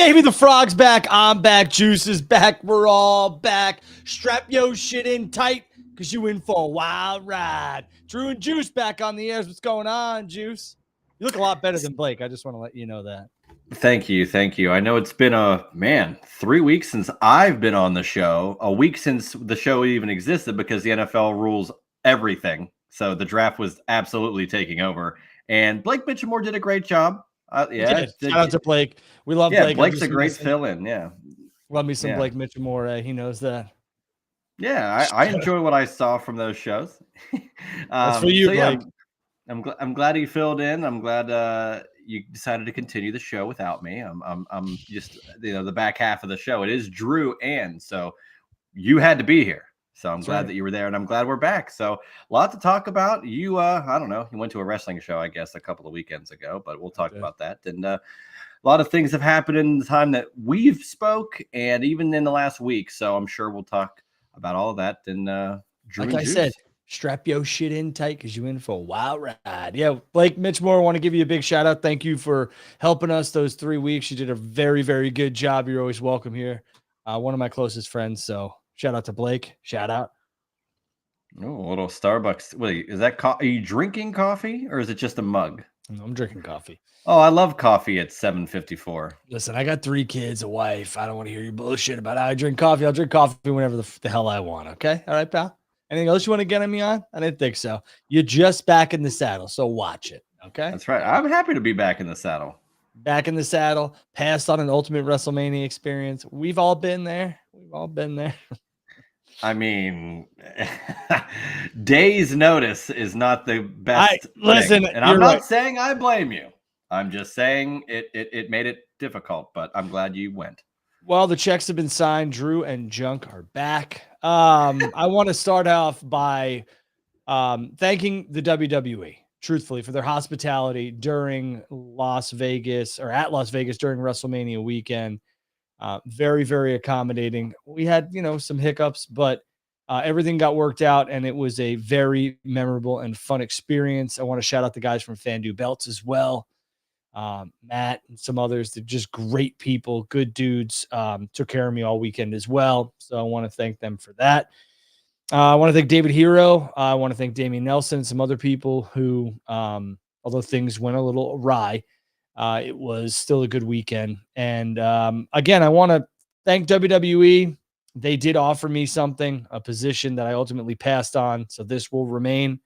Baby, the frog's back. I'm back. Juice is back. We're all back. Strap your shit in tight because you in for a wild ride. Drew and Juice back on the airs. What's going on, Juice? You look a lot better than Blake. I just want to let you know that. Thank you. I know it's been 3 weeks since I've been on the show, a week since the show even existed because the NFL rules everything. So the draft was absolutely taking over. And Blake Mitchell did a great job. Shout out to Blake. We love Blake. Blake's a great fill-in. Yeah. Love me some Blake Mitchell. He knows that. Yeah, I enjoy what I saw from those shows. That's for you, Blake. I'm glad he filled in. I'm glad you decided to continue the show without me. I'm just the back half of the show. It is Drew, and so you had to be here. So I'm glad that you were there, and I'm glad we're back. So a lot to talk about. You, I don't know, you went to a wrestling show, I guess, a couple of weekends ago, but we'll talk about that. And a lot of things have happened in the time that we've spoke, and even in the last week. So I'm sure we'll talk about all of that. And Drew, like I said, strap your shit in tight because you're in for a wild ride. Yeah, Blake Mitchmore, I want to give you a big shout out. Thank you for helping us those 3 weeks. You did a very, very good job. You're always welcome here. One of my closest friends. So shout out to Blake. Shout out. Oh, a little Starbucks. Wait, is that are you drinking coffee or is it just a mug? I'm drinking coffee. Oh, I love coffee at 7:54. Listen, I got 3 kids, a wife. I don't want to hear your bullshit about how I drink coffee. I'll drink coffee whenever the hell I want. Okay. All right, pal. Anything else you want to get me on? I didn't think so. You're just back in the saddle, so watch it. Okay. That's right. I'm happy to be back in the saddle. Back in the saddle, passed on an ultimate WrestleMania experience. We've all been there. I mean, days notice is not the best. Listen, and I'm not saying I blame you. I'm just saying it made it difficult, but I'm glad you went. Well, the checks have been signed. Drew and Junk are back. I want to start off by thanking the WWE, truthfully, for their hospitality during Las Vegas during WrestleMania weekend. Very, very accommodating. We had, some hiccups, but everything got worked out, and it was a very memorable and fun experience. I want to shout out the guys from Fandu Belts as well. Matt and some others. They're just great people, good dudes. Took care of me all weekend as well. So I want to thank them for that. I want to thank David Hero. I want to thank Damian Nelson and some other people who, although things went a little awry, it was still a good weekend. And again, I want to thank WWE. They did offer me a position that I ultimately passed on. So this will remain.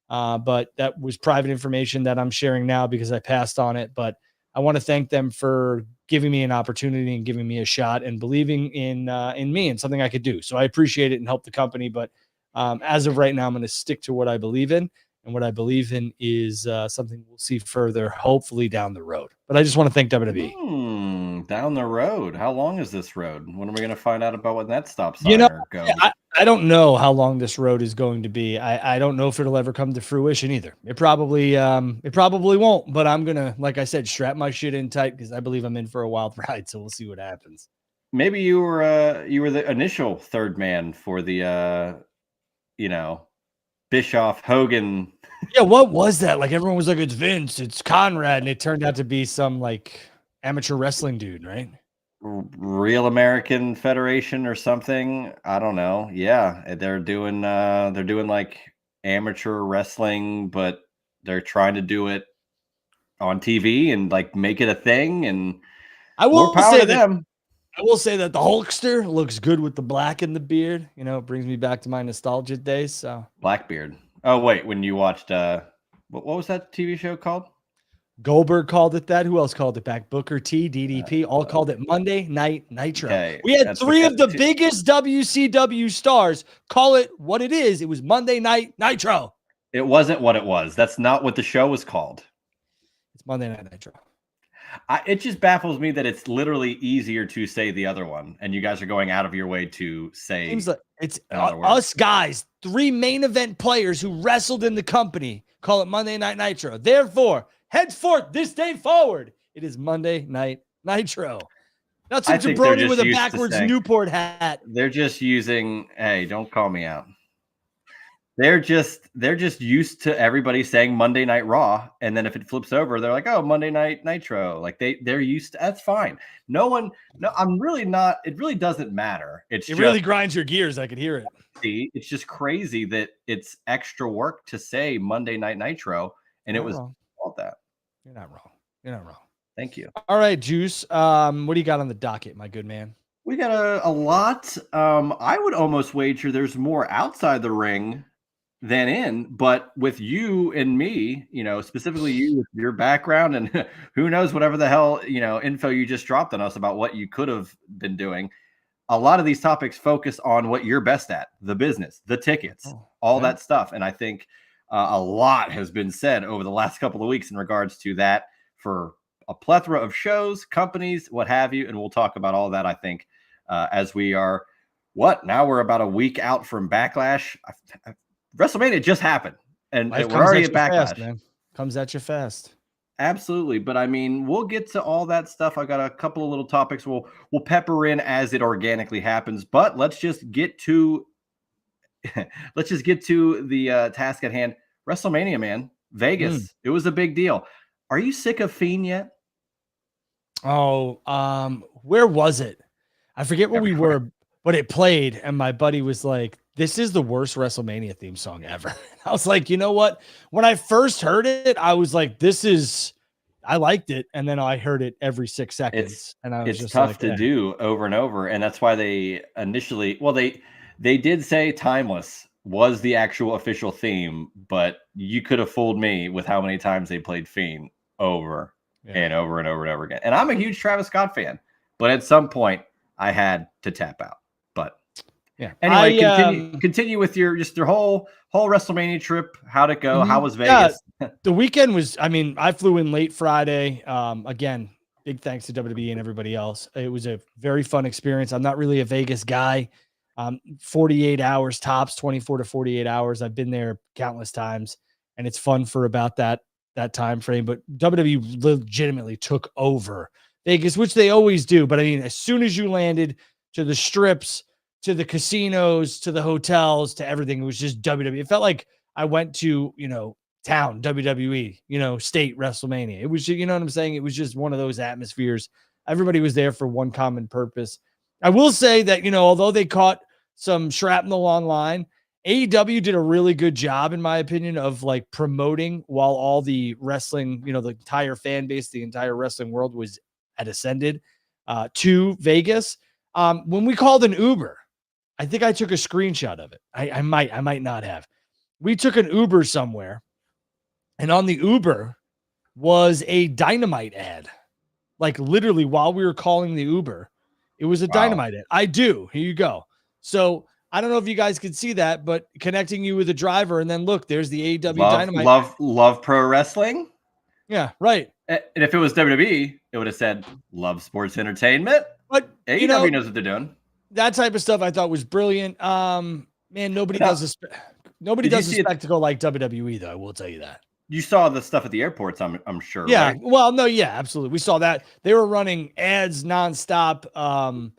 But that was private information that I'm sharing now because I passed on it. But I want to thank them for giving me an opportunity and giving me a shot and believing in me and something I could do. So I appreciate it and help the company. But as of right now, I'm going to stick to what I believe in. And what I believe in is something we'll see further, hopefully down the road. But I just want to thank WWE. Down the road. How long is this road? When are we going to find out about when that stop sign goes? I don't know how long this road is going to be. I don't know if it'll ever come to fruition either. It probably won't. But I'm gonna, like I said, strap my shit in tight because I believe I'm in for a wild ride. So we'll see what happens. Maybe you were the initial third man for the Bischoff Hogan. Yeah, what was that? Like everyone was like, it's Vince, it's Conrad, and it turned out to be some like amateur wrestling dude, right? Real American Federation or something. I don't know. Yeah, they're doing like amateur wrestling, but they're trying to do it on TV and like make it a thing. And I will say that I will say that the Hulkster looks good with the black in the beard. It brings me back to my nostalgia days. So Blackbeard. Oh wait, when you watched what was that TV show called? Goldberg called it that. Who else called it back? Booker T, DDP, all called it Monday Night Nitro. Okay, we had 3 of the biggest WCW stars call it what it is. It was Monday Night Nitro. It wasn't what it was. That's not what the show was called. It's Monday Night Nitro. It just baffles me that it's literally easier to say the other one, and you guys are going out of your way to say. Seems like it's us guys, 3 main event players who wrestled in the company call it Monday Night Nitro. Therefore, henceforth, this day forward, it is Monday Night Nitro. Not some jabroni with a backwards Newport hat. They're just using, hey, don't call me out. They're just used to everybody saying Monday Night Raw, and then if it flips over, they're like, "Oh, Monday Night Nitro." Like they're used to. That's fine. No, I'm really not. It really doesn't matter. It really grinds your gears. I could hear it. It's just crazy that it's extra work to say Monday Night Nitro, and it was all that. You're not wrong. You're not wrong. Thank you. All right, Juice. What do you got on the docket, my good man? We got a lot. I would almost wager there's more outside the ring than in, but with you and me, specifically you with your background and who knows whatever the hell, info you just dropped on us about what you could have been doing. A lot of these topics focus on what you're best at, the business, the tickets, all that stuff. And I think a lot has been said over the last couple of weeks in regards to that for a plethora of shows, companies, what have you. And we'll talk about all that, I think, as we are, now we're about a week out from Backlash. WrestleMania just happened, and we're already at Backlash. Fast, man. Comes at you fast. Absolutely. But I mean, we'll get to all that stuff. I got a couple of little topics we'll pepper in as it organically happens. But let's just get to the task at hand. WrestleMania, man. Vegas. It was a big deal. Are you sick of Fiend yet? Oh, where was it? I forget where we were, but it played, and my buddy was like, "This is the worst WrestleMania theme song ever." I was like, you know what? When I first heard it, I was like, I liked it. And then I heard it every 6 seconds. And I was it's tough to do over and over. And that's why they initially, they did say Timeless was the actual official theme, but you could have fooled me with how many times they played Fiend over and over and over and over again. And I'm a huge Travis Scott fan, but at some point I had to tap out. But yeah. Anyway, continue with your whole WrestleMania trip. How'd it go? How was Vegas? Yeah, the weekend was, I flew in late Friday. Again, big thanks to WWE and everybody else. It was a very fun experience. I'm not really a Vegas guy. 48 hours tops, 24 to 48 hours. I've been there countless times, and it's fun for about that time frame. But WWE legitimately took over Vegas, which they always do. But as soon as you landed to the strips, to the casinos, to the hotels, to everything, it was just WWE. It felt like I went to, town WWE, state WrestleMania. It was, you know what I'm saying? It was just one of those atmospheres. Everybody was there for one common purpose. I will say that, although they caught some shrapnel online, AEW did a really good job, in my opinion, of like promoting while all the wrestling, the entire fan base, the entire wrestling world was had ascended to Vegas. When we called an Uber, I think I took a screenshot of it. I might not have. We took an Uber somewhere, and on the Uber was a Dynamite ad. Like literally while we were calling the Uber, it was a Dynamite ad. I do. Here you go. So I don't know if you guys could see that, but connecting you with a driver, and then look, there's the AEW Dynamite. Love pro wrestling. Yeah, right. And if it was WWE, it would have said love sports entertainment. But AEW knows what they're doing. That type of stuff I thought was brilliant. Man, nobody does a spectacle like WWE, though. I will tell you that. You saw the stuff at the airports, I'm sure. Yeah. Right? Well, no, yeah, absolutely. We saw that. They were running ads nonstop.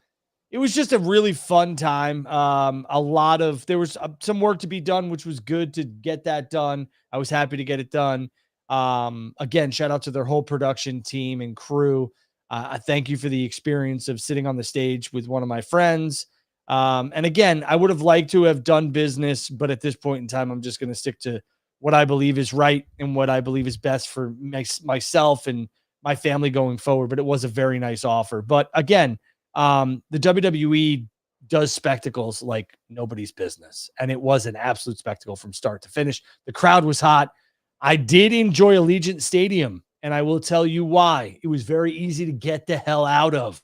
It was just a really fun time. There was some work to be done, which was good to get that done. I was happy to get it done. Again, shout out to their whole production team and crew. I thank you for the experience of sitting on the stage with one of my friends. And again, I would have liked to have done business, but at this point in time, I'm just going to stick to what I believe is right and what I believe is best for myself and my family going forward. But it was a very nice offer. But again, the WWE does spectacles like nobody's business. And it was an absolute spectacle from start to finish. The crowd was hot. I did enjoy Allegiant Stadium, and I will tell you why. It was very easy to get the hell out of.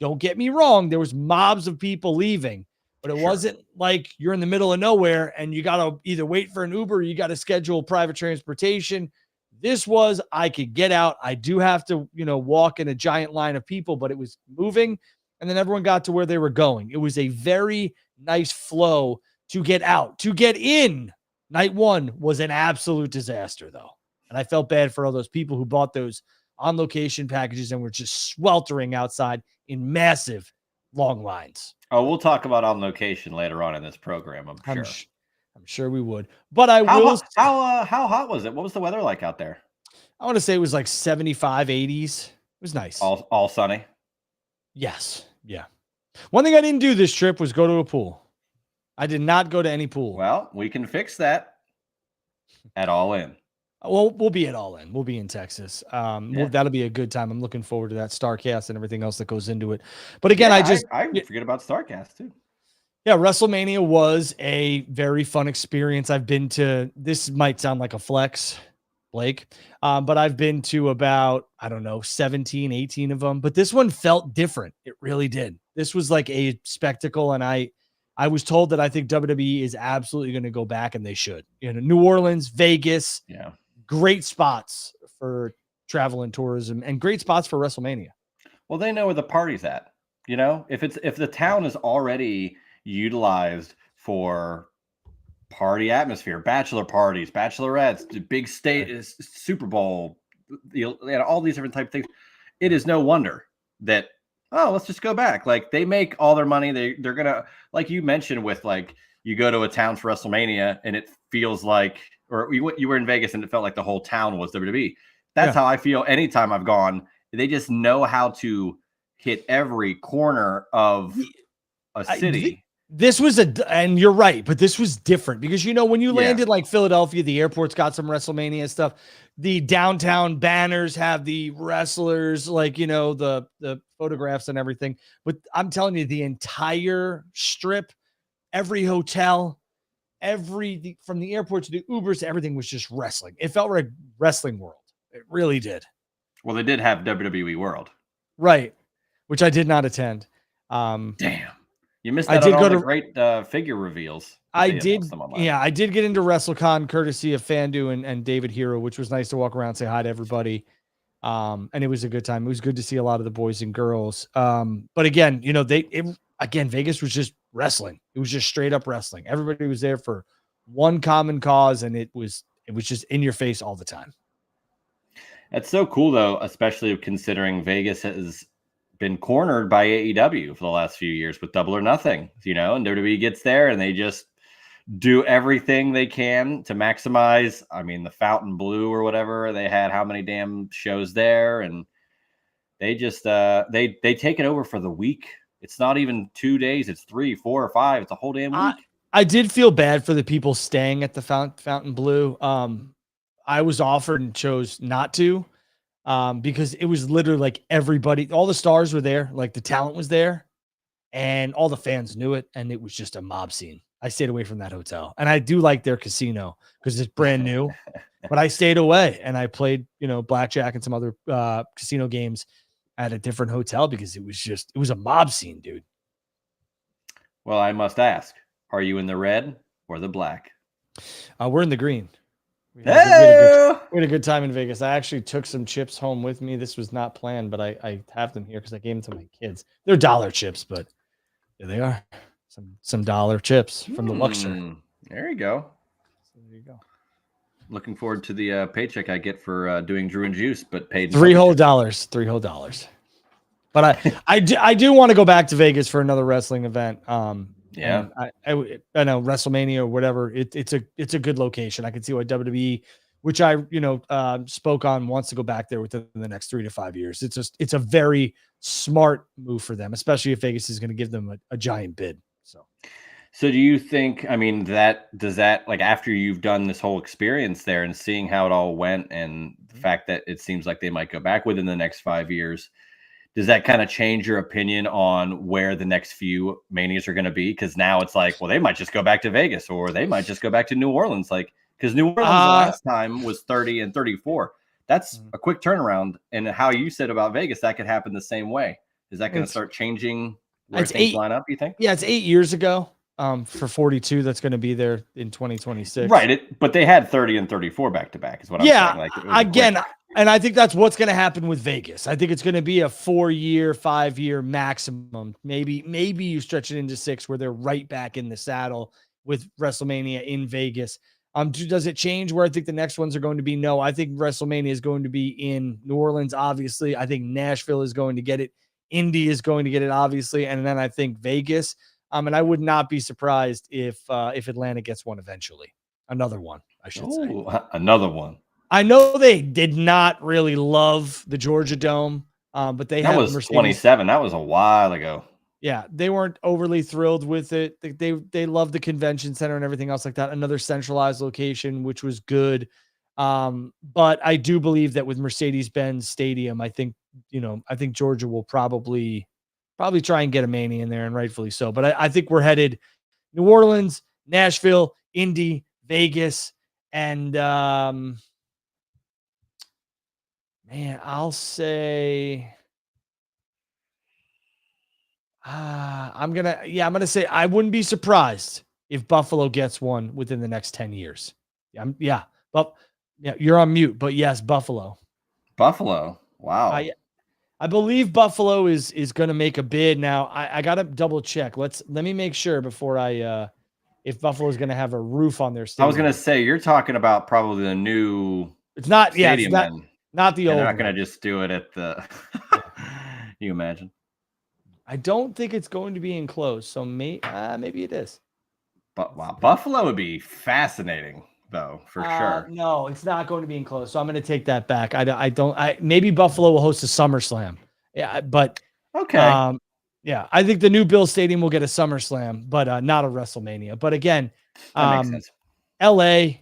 Don't get me wrong. There was mobs of people leaving, but it wasn't like you're in the middle of nowhere and you got to either wait for an Uber or you got to schedule private transportation. This was, I could get out. I do have to, walk in a giant line of people, but it was moving. And then everyone got to where they were going. It was a very nice flow to get out. To get in, night one was an absolute disaster, though. And I felt bad for all those people who bought those on location packages and were just sweltering outside in massive long lines. Oh, we'll talk about on location later on in this program, I'm I'm sure we would. But I How will. how hot was it? What was the weather like out there? I want to say it was like 75, 80s. It was nice. All sunny. Yes. Yeah. One thing I didn't do this trip was go to a pool. I did not go to any pool. Well, we can fix that at All In. Well, we'll be at All In. We'll be in Texas. Yeah. That'll be a good time. I'm looking forward to that Starcast and everything else that goes into it. But again, I forget about Starcast too. Yeah, WrestleMania was a very fun experience. I've been to, this might sound like a flex, Blake, but I've been to about, I don't know, 17, 18 of them. But this one felt different. It really did. This was like a spectacle. And I was told that I think WWE is absolutely going to go back, and they should. You know, New Orleans, Vegas, yeah, great spots for travel and tourism, and great spots for WrestleMania. Well, they know where the party's at. You know, if the town is already utilized for party atmosphere, bachelor parties, bachelorettes, big state, Super Bowl, all these different type of things, it is no wonder that, oh, let's just go back. Like, they make all their money. They're gonna, like you mentioned, with like, you go to a town for WrestleMania and it feels like, or you were in Vegas and it felt like the whole town was WWE. That's how I feel anytime I've gone. They just know how to hit every corner of a city. This was and you're right, but this was different because, you know, when you landed like Philadelphia, the airport's got some WrestleMania stuff. The downtown banners have the wrestlers, like, you know, the photographs and everything. But I'm telling you, the entire strip, every hotel, from the airport to the Ubers, everything was just wrestling. It felt like Wrestling World. It really did. Well, they did have WWE World. Right. Which I did not attend. Damn. You missed out on all the great figure reveals. I did. Yeah, I did get into WrestleCon courtesy of Fandu and David Hero, which was nice to walk around, say hi to everybody. And it was a good time. It was good to see a lot of the boys and girls. But again, you know, Vegas was just wrestling. It was just straight up wrestling. Everybody was there for one common cause, and it was just in your face all the time. That's so cool, though, especially considering Vegas has been cornered by AEW for the last few years with Double or Nothing, you know, and WWE gets there and they just do everything they can to maximize. I mean, the Fountain Blue or whatever, they had how many damn shows there, and they just they take it over for the week. It's not even 2 days, it's 3, 4, or 5. It's a whole damn week. I did feel bad for the people staying at the Fountain Blue. I was offered and chose not to. Because it was literally like everybody, all the stars were there, like the talent was there, and all the fans knew it, and it was just a mob scene. I stayed away from that hotel, and I do like their casino because it's brand new, but I stayed away and I played, you know, blackjack and some other casino games at a different hotel because it was a mob scene, dude. Well, I must ask, are you in the red or the black? We're in the green. We had a good time in Vegas. I actually took some chips home with me. This was not planned, but I have them here because I gave them to my kids. They're dollar chips, but there they are. Some dollar chips from the Luxor. There you go. So there you go. Looking forward to the paycheck I get for doing Drew and Juice, but paid $3 whole $3. But I do want to go back to Vegas for another wrestling event. Yeah, I know WrestleMania or whatever. It's a good location. I can see why WWE, which I spoke on, wants to go back there within the next 3 to 5 years. It's a very smart move for them, especially if Vegas is going to give them a giant bid. So do you think? I mean, does that like after you've done this whole experience there and seeing how it all went, and the fact that it seems like they might go back within the next 5 years? Does that kind of change your opinion on where the next few Manias are going to be? Because now it's like, well, they might just go back to Vegas, or they might just go back to New Orleans. Like, because New Orleans the last time was 30 and 34. That's a quick turnaround. And how you said about Vegas, that could happen the same way. Is that going to start changing where things line up, you think? Yeah, it's 8 years ago for 42. That's going to be there in 2026. Right. But they had 30 and 34 back to back is what I'm saying. Like, again, and I think that's what's going to happen with Vegas. I think it's going to be a 4-year, 5-year maximum. Maybe you stretch it into 6 where they're right back in the saddle with WrestleMania in Vegas. Does it change where I think the next ones are going to be? No, I think WrestleMania is going to be in New Orleans, obviously. I think Nashville is going to get it. Indy is going to get it, obviously. And then I think Vegas. And I would not be surprised if Atlanta gets one eventually. Another one, I should say. Another one. I know they did not really love the Georgia Dome, but they That have was Mercedes. 27. That was a while ago. Yeah, they weren't overly thrilled with it. They love the convention center and everything else like that. Another centralized location, which was good. But I do believe that with Mercedes-Benz Stadium, I think Georgia will probably try and get a Mania in there, and rightfully so. But I think we're headed New Orleans, Nashville, Indy, Vegas, and man, I'll say. I'm gonna say I wouldn't be surprised if Buffalo gets one within the next 10 years. But you're on mute, but yes, Buffalo. Buffalo. Wow. I believe Buffalo is going to make a bid now. I got to double check. Let me make sure before if Buffalo is going to have a roof on their stadium. I was going to say, you're talking about probably the new it's not stadium. Yeah, not the old. They're not going to just do it at the. You imagine? I don't think it's going to be enclosed, so maybe it is. But wow, Buffalo would be fascinating, though, for sure. No, it's not going to be enclosed, so I'm going to take that back. Maybe Buffalo will host a SummerSlam. Yeah, but okay. Yeah, I think the new Bill Stadium will get a SummerSlam, but not a WrestleMania. But again, that makes sense. LA,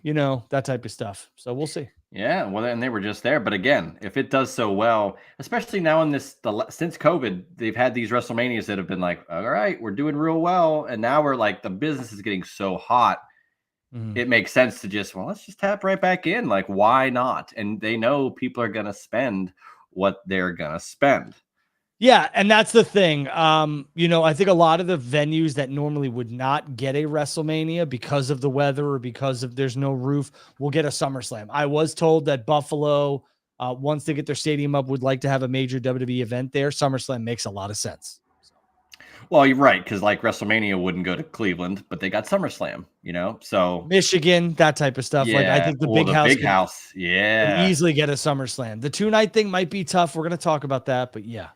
that type of stuff. So we'll see. Yeah, well, and they were just there. But again, if it does so well, especially now since COVID, they've had these WrestleManias that have been like, all right, we're doing real well. And now we're like, the business is getting so hot. Mm-hmm. It makes sense to let's just tap right back in. Like, why not? And they know people are going to spend what they're going to spend. Yeah, and that's the thing. I think a lot of the venues that normally would not get a WrestleMania because of the weather or because of there's no roof will get a SummerSlam. I was told that Buffalo, once they get their stadium up, would like to have a major WWE event there. SummerSlam makes a lot of sense. Well, you're right, because like WrestleMania wouldn't go to Cleveland, but they got SummerSlam, so Michigan, that type of stuff. Yeah, like I think the big house, could easily get a SummerSlam. The 2-night thing might be tough. We're going to talk about that, but yeah.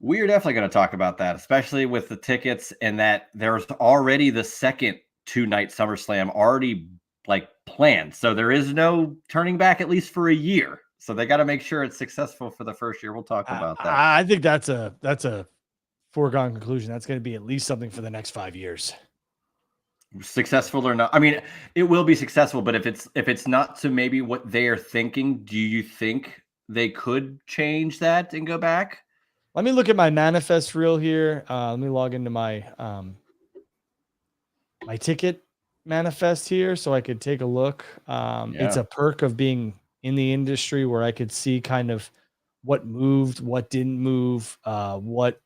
We're definitely going to talk about that, especially with the tickets and that there's already the second 2-night SummerSlam already planned. So there is no turning back, at least for a year. So they got to make sure it's successful for the first year. We'll talk about that. I think that's a foregone conclusion. That's going to be at least something for the next 5 years. Successful or not. I mean, it will be successful, but if it's not to maybe what they are thinking, do you think they could change that and go back? Let me look at my manifest reel here. Let me log into my my ticket manifest here so I could take a look. It's a perk of being in the industry where I could see kind of what moved, what didn't move, what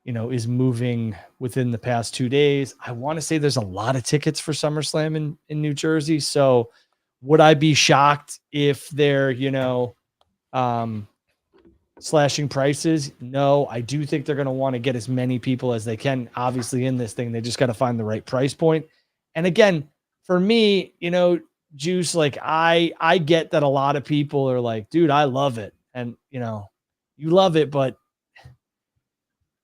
is moving within the past 2 days. I want to say there's a lot of tickets for SummerSlam in New Jersey. So would I be shocked if they're, slashing prices? No, I do think they're going to want to get as many people as they can. Obviously, in this thing, they just got to find the right price point. And again, for me, Juice, I get that a lot of people are like, dude, I love it. And, you love it, but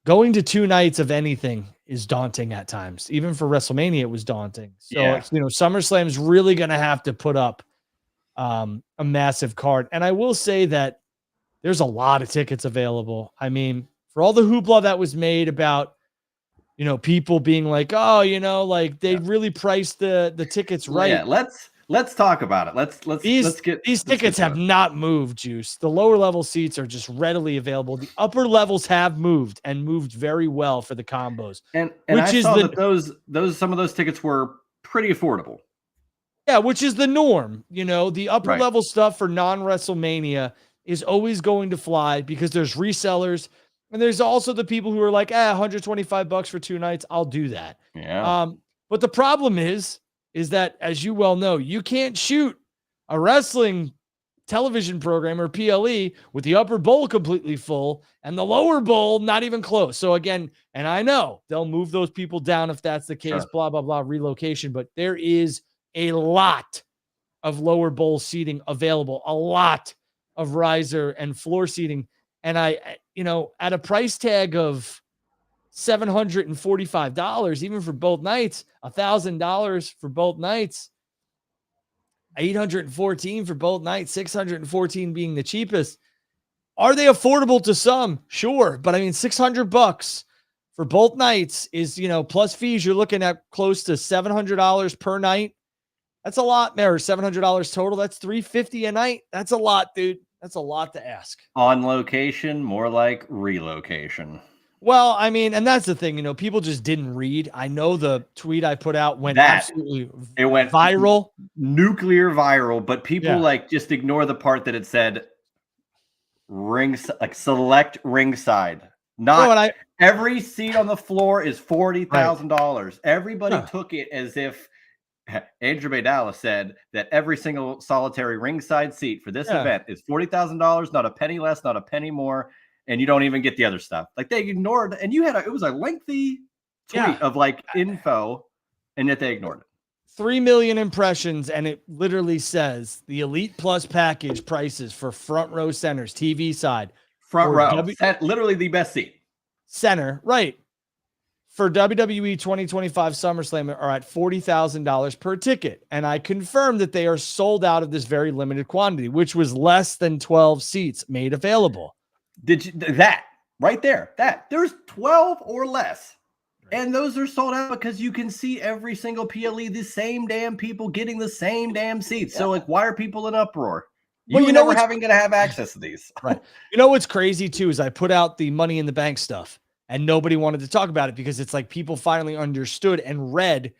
going to 2 nights of anything is daunting at times. Even for WrestleMania, it was daunting. So, SummerSlam is really going to have to put up a massive card. And I will say that there's a lot of tickets available. I mean, for all the hoopla that was made about, people being like, oh, they really priced the tickets right. Yeah, let's talk about it. Let's get these tickets have not moved, Juice. The lower level seats are just readily available. The upper levels have moved and moved very well for the combos. And I saw that some of those tickets were pretty affordable. Yeah, which is the norm. The upper level stuff for non-WrestleMania is always going to fly because there's resellers and there's also the people who are like, $125 for 2 nights. I'll do that. Yeah. But the problem is that, as you well know, you can't shoot a wrestling television program or PLE with the upper bowl completely full and the lower bowl not even close. So again, and I know they'll move those people down if that's the case, blah, blah, blah, relocation, but there is a lot of lower bowl seating available, a lot of riser and floor seating. And I, at a price tag of $745, even for both nights, $1,000 for both nights, 814 for both nights, 614 being the cheapest. Are they affordable to some? Sure. But I mean, $600 for both nights is, plus fees. You're looking at close to $700 per night. That's a lot, or $700 total. That's $350 a night. That's a lot, dude. That's a lot to ask. On location, more like relocation. Well, I mean, and that's the thing, people just didn't read. I know the tweet I put out went absolutely viral. Nuclear viral, but people just ignore the part that it said select ringside. Not every seat on the floor is $40,000. Right. Everybody took it as if Andrew Maidala said that every single solitary ringside seat for this event is $40,000, not a penny less, not a penny more, and you don't even get the other stuff. Like they ignored, and it was a lengthy tweet of info, and yet they ignored it. 3 million impressions, and it literally says the Elite Plus package prices for front row centers, TV side. Front row. Literally the best seat. Center, right. For WWE 2025 SummerSlam are at $40,000 per ticket. And I confirmed that they are sold out of this very limited quantity, which was less than 12 seats made available. Right there, there's 12 or less. And those are sold out because you can see every single PLE, the same damn people getting the same damn seats. Yeah. So why are people in uproar? You're never going to have access to these. Right. What's crazy too is I put out the Money in the Bank stuff and nobody wanted to talk about it because it's like people finally understood and read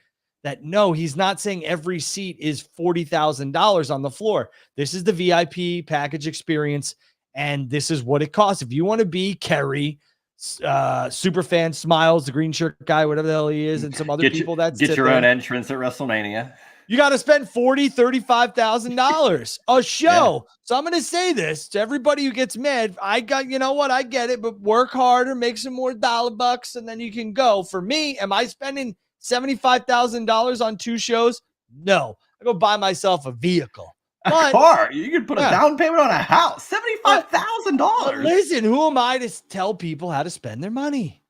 that no, he's not saying every seat is $40,000 on the floor. This is the VIP package experience and this is what it costs. If you want to be Kerry, Superfan Smiles, the green shirt guy, whatever the hell he is, and some other people that get your own entrance at WrestleMania. You got to spend $35,000 a show. Yeah. So I'm going to say this to everybody who gets mad. I get it, but work harder, make some more dollar bucks, and then you can go. For me, am I spending $75,000 on 2 shows? No, I go buy myself a vehicle. A car. You can put a down payment on a house. $75,000. Listen, who am I to tell people how to spend their money?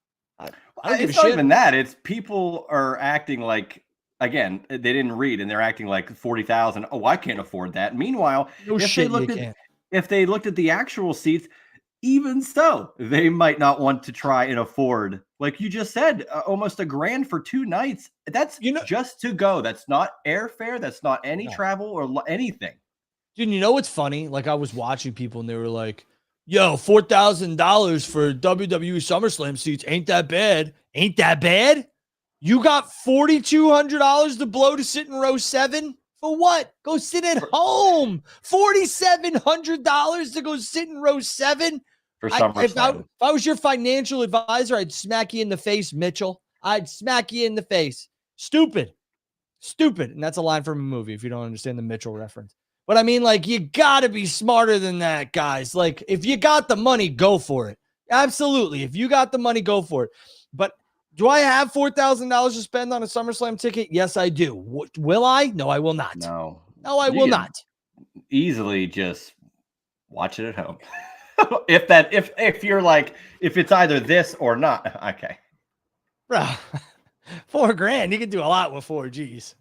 It's not even that. It's people are acting like, again, they didn't read and they're acting like 40,000. Oh, I can't afford that. Meanwhile, if they looked at the actual seats, even so, they might not want to try and afford, like you just said, almost $1,000 for 2 nights. That's just to go. That's not airfare. That's not any travel or anything. Dude, what's funny? Like I was watching people and they were like, yo, $4,000 for WWE SummerSlam seats. Ain't that bad. Ain't that bad? You got $4,200 to blow to sit in row 7? For what? Go sit at home. $4,700 to go sit in row 7? For SummerSlam. If I was your financial advisor, I'd smack you in the face, Mitchell. I'd smack you in the face. Stupid. And that's a line from a movie if you don't understand the Mitchell reference. But I mean, like, you got to be smarter than that, guys. Like, if you got the money, go for it. Absolutely. If you got the money, go for it. But do I have $4,000 to spend on a SummerSlam ticket? Yes, I do. Will I? No, I will not. No, I will not. Easily just watch it at home. if you're like, if it's either this or not. Okay. Bro, $4,000. You can do a lot with 4 G's.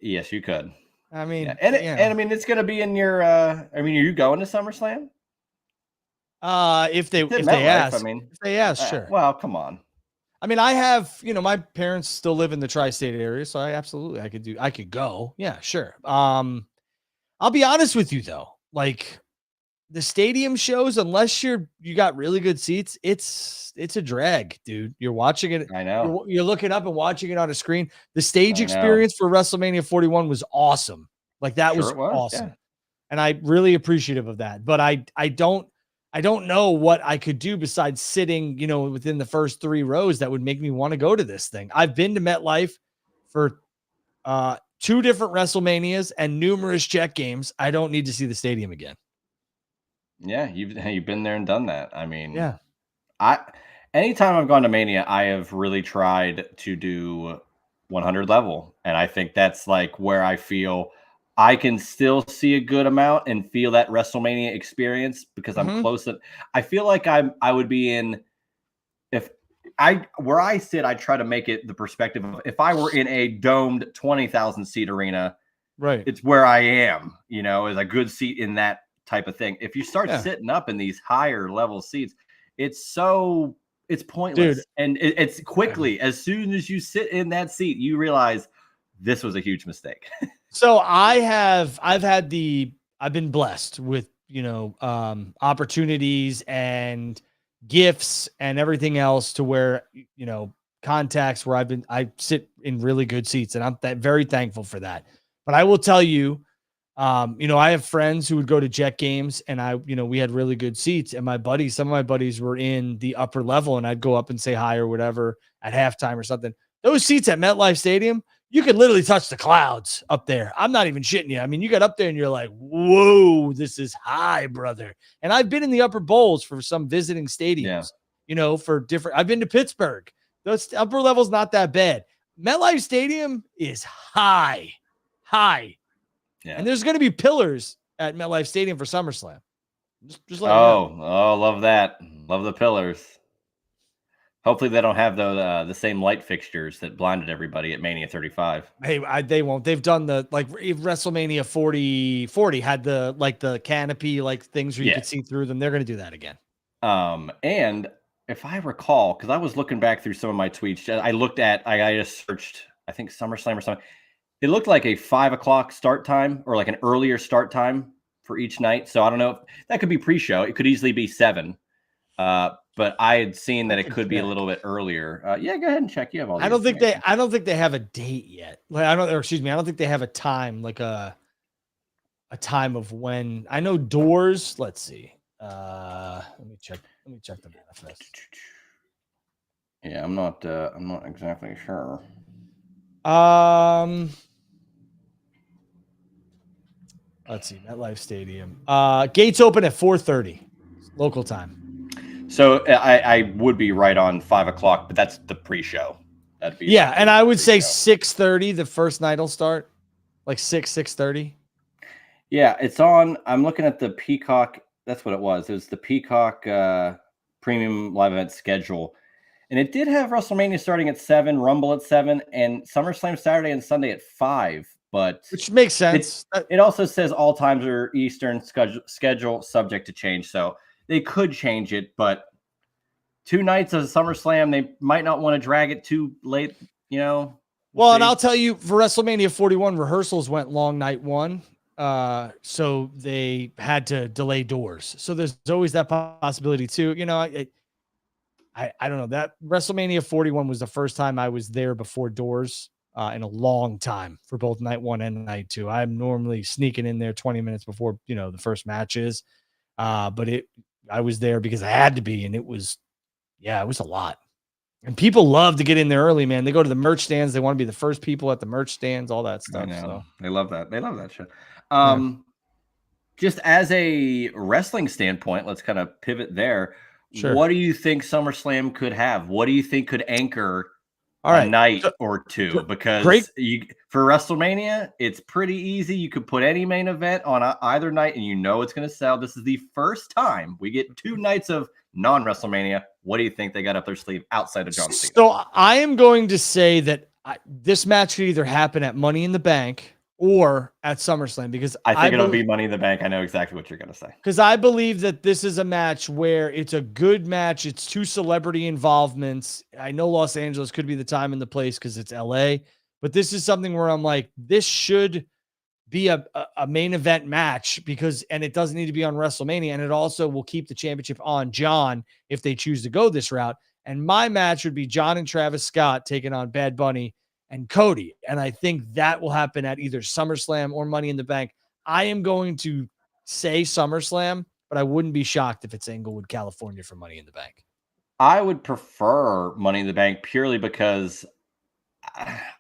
Yes, you could. I mean, and I mean, it's going to be in your, are you going to SummerSlam? If they ask, sure. Well, come on. I mean, I have, my parents still live in the tri-state area, so I could go. Yeah, sure. I'll be honest with you though. Like the stadium shows, unless you got really good seats, it's a drag, dude. You're watching it. I know. You're looking up and watching it on a screen. The stage experience for WrestleMania 41 was awesome. Like that was awesome. Yeah. And I'm really appreciative of that. But I don't know what I could do besides sitting, within the first 3 rows that would make me want to go to this thing. I've been to MetLife for 2 different WrestleManias and numerous Jet games. I don't need to see the stadium again. Yeah, you've been there and done that. I mean, yeah. Anytime I've gone to Mania, I have really tried to do 100 level, and I think that's like where I feel I can still see a good amount and feel that WrestleMania experience because I'm close. I feel like I would be in, if where I sit, I try to make it the perspective of if I were in a domed 20,000 seat arena, right? It's where I am, is a good seat in that type of thing. If you start sitting up in these higher level seats, it's pointless. Dude. And it's quickly, as soon as you sit in that seat, you realize this was a huge mistake. So I've been blessed with, opportunities and gifts and everything else to where, contacts where I sit in really good seats, and I'm very thankful for that. But I will tell you, I have friends who would go to Jet games, and we had really good seats, and some of my buddies were in the upper level, and I'd go up and say hi or whatever at halftime or something. Those seats at MetLife Stadium, you could literally touch the clouds up there. I'm not even shitting you. I mean, you got up there and you're like, whoa, this is high, brother. And I've been in the upper bowls for some visiting stadiums, I've been to Pittsburgh. Those upper levels, not that bad. MetLife Stadium is high. Yeah. And there's going to be pillars at MetLife Stadium for SummerSlam. Just let you know. Love that. Love the pillars. Hopefully they don't have the same light fixtures that blinded everybody at Mania 35. Hey, they won't. They've done WrestleMania 40 had the canopy things where you could see through them. They're going to do that again. And if I recall, because I was looking back through some of my tweets, I just searched, I think SummerSlam or something. It looked like a 5 o'clock start time or like an earlier start time for each night. So I don't know if that could be pre-show. It could easily be 7. But I had seen that it could be a little bit earlier. Go ahead and check. You have all. I don't think they have a date yet. I don't think they have a time, a time of when. I know doors. Let's see. Let me check the manifest. Yeah, I'm not exactly sure. Let's see. MetLife Stadium. Gates open at 4:30 local time. So I would be right on 5 o'clock, but that's the pre-show. That'd be and I would say 6:30. The first night will start, like 6:30. Yeah, it's on. I'm looking at the Peacock. That's what it was. It was the Peacock premium live event schedule, and it did have WrestleMania starting at 7, Rumble at 7, and SummerSlam Saturday and Sunday at 5. But which makes sense. It also says all times are Eastern schedule subject to change. So they could change it, but 2 nights of SummerSlam, they might not want to drag it too late, Well, and I'll tell you, for WrestleMania 41, rehearsals went long night 1. So they had to delay doors. So there's always that possibility too. I don't know. That WrestleMania 41 was the first time I was there before doors in a long time for both night 1 and night 2. I'm normally sneaking in there 20 minutes before, the first matches. But I was there because I had to be, and it was a lot. And people love to get in there early, man. They go to the merch stands. They want to be the first people at the merch stands, all that stuff. So they love that. They love that shit. Just as a wrestling standpoint, let's kind of pivot there. Sure. What do you think SummerSlam could have? What do you think could anchor a night or two? Because for WrestleMania, it's pretty easy. You could put any main event on either night, and it's going to sell. This is the first time we get 2 nights of non-WrestleMania. What do you think they got up their sleeve outside of John Cena? So I am going to say that this match could either happen at Money in the Bank or at SummerSlam, because I think it'll be Money in the Bank. I know exactly what you're going to say. Because I believe that this is a match where it's a good match. It's 2 celebrity involvements. I know Los Angeles could be the time and the place because it's LA, but this is something where I'm like, this should be a main event match and it doesn't need to be on WrestleMania. And it also will keep the championship on John if they choose to go this route. And my match would be John and Travis Scott taking on Bad Bunny and Cody. And I think that will happen at either SummerSlam or Money in the Bank. I am going to say SummerSlam, but I wouldn't be shocked if it's Inglewood, California for Money in the Bank. I would prefer Money in the Bank purely because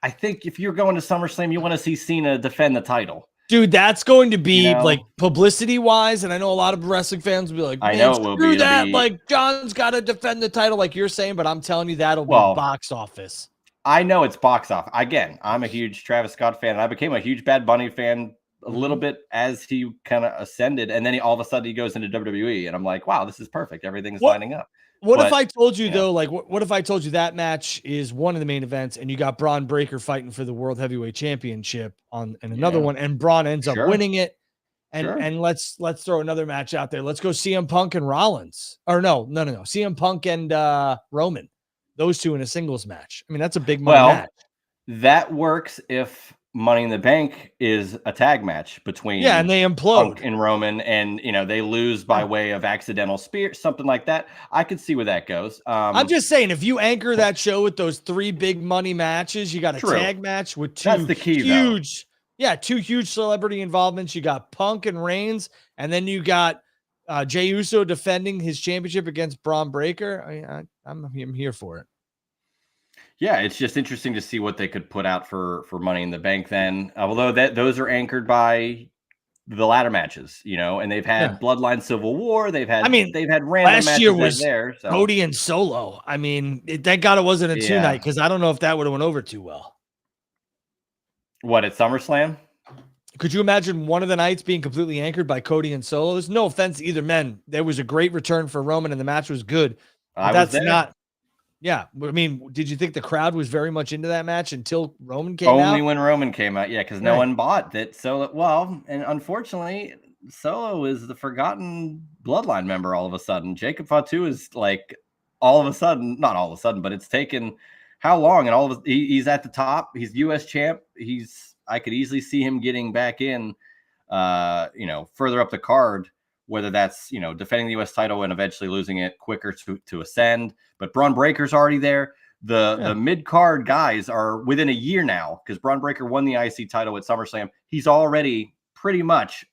I think if you're going to SummerSlam, you want to see Cena defend the title. Dude, that's going to be publicity wise. And I know a lot of wrestling fans will be like, I know it will be that. Like, John's got to defend the title like you're saying, but I'm telling you, that'll be box office. I know it's box office. Again, I'm a huge Travis Scott fan. And I became a huge Bad Bunny fan a little bit as he kind of ascended, and then all of a sudden he goes into WWE, and I'm like, wow, this is perfect. Everything's lining up. What if But, I told you though, like, what if I told you that match is one of the main events, and you got Braun Breaker fighting for the World Heavyweight Championship and another one, and Braun ends up winning it, and let's throw another match out there. Let's go CM Punk and Rollins, or no, CM Punk and Roman, those two in a singles match. I mean, that's a big money match. That works if Money in the Bank is a tag match between and they implode Punk and Roman, and they lose by way of accidental spear, something like that. I could see where that goes. I'm just saying, if you anchor that show with those 3 big money matches, you got a tag match with 2 That's the key, huge, 2 huge celebrity involvements. You got Punk and Reigns, and then you got Jey Uso defending his championship against Braun Breaker. I'm here for it. Yeah, it's just interesting to see what they could put out for Money in the Bank then. Although those are anchored by the ladder matches, and they've had Bloodline Civil War. They've had random last matches year was there. So. Cody and Solo. I mean, thank God it wasn't a 2-night, because I don't know if that would have went over too well. What, at SummerSlam? Could you imagine one of the nights being completely anchored by Cody and Solo? There's no offense to either men. There was a great return for Roman, and the match was good. That's not. Yeah, I mean, did you think the crowd was very much into that match until Roman came out? Only when Roman came out, because no one bought that. Solo, and unfortunately, Solo is the forgotten Bloodline member all of a sudden. Jacob Fatu is like all of a sudden, not all of a sudden, but it's taken how long? And he's at the top. He's U.S. champ. I could easily see him getting back in, further up the card. Whether that's, defending the U.S. title and eventually losing it quicker to ascend. But Braun Breaker's already there. The mid-card guys are within a year now, because Braun Breaker won the IC title at SummerSlam. He's already pretty much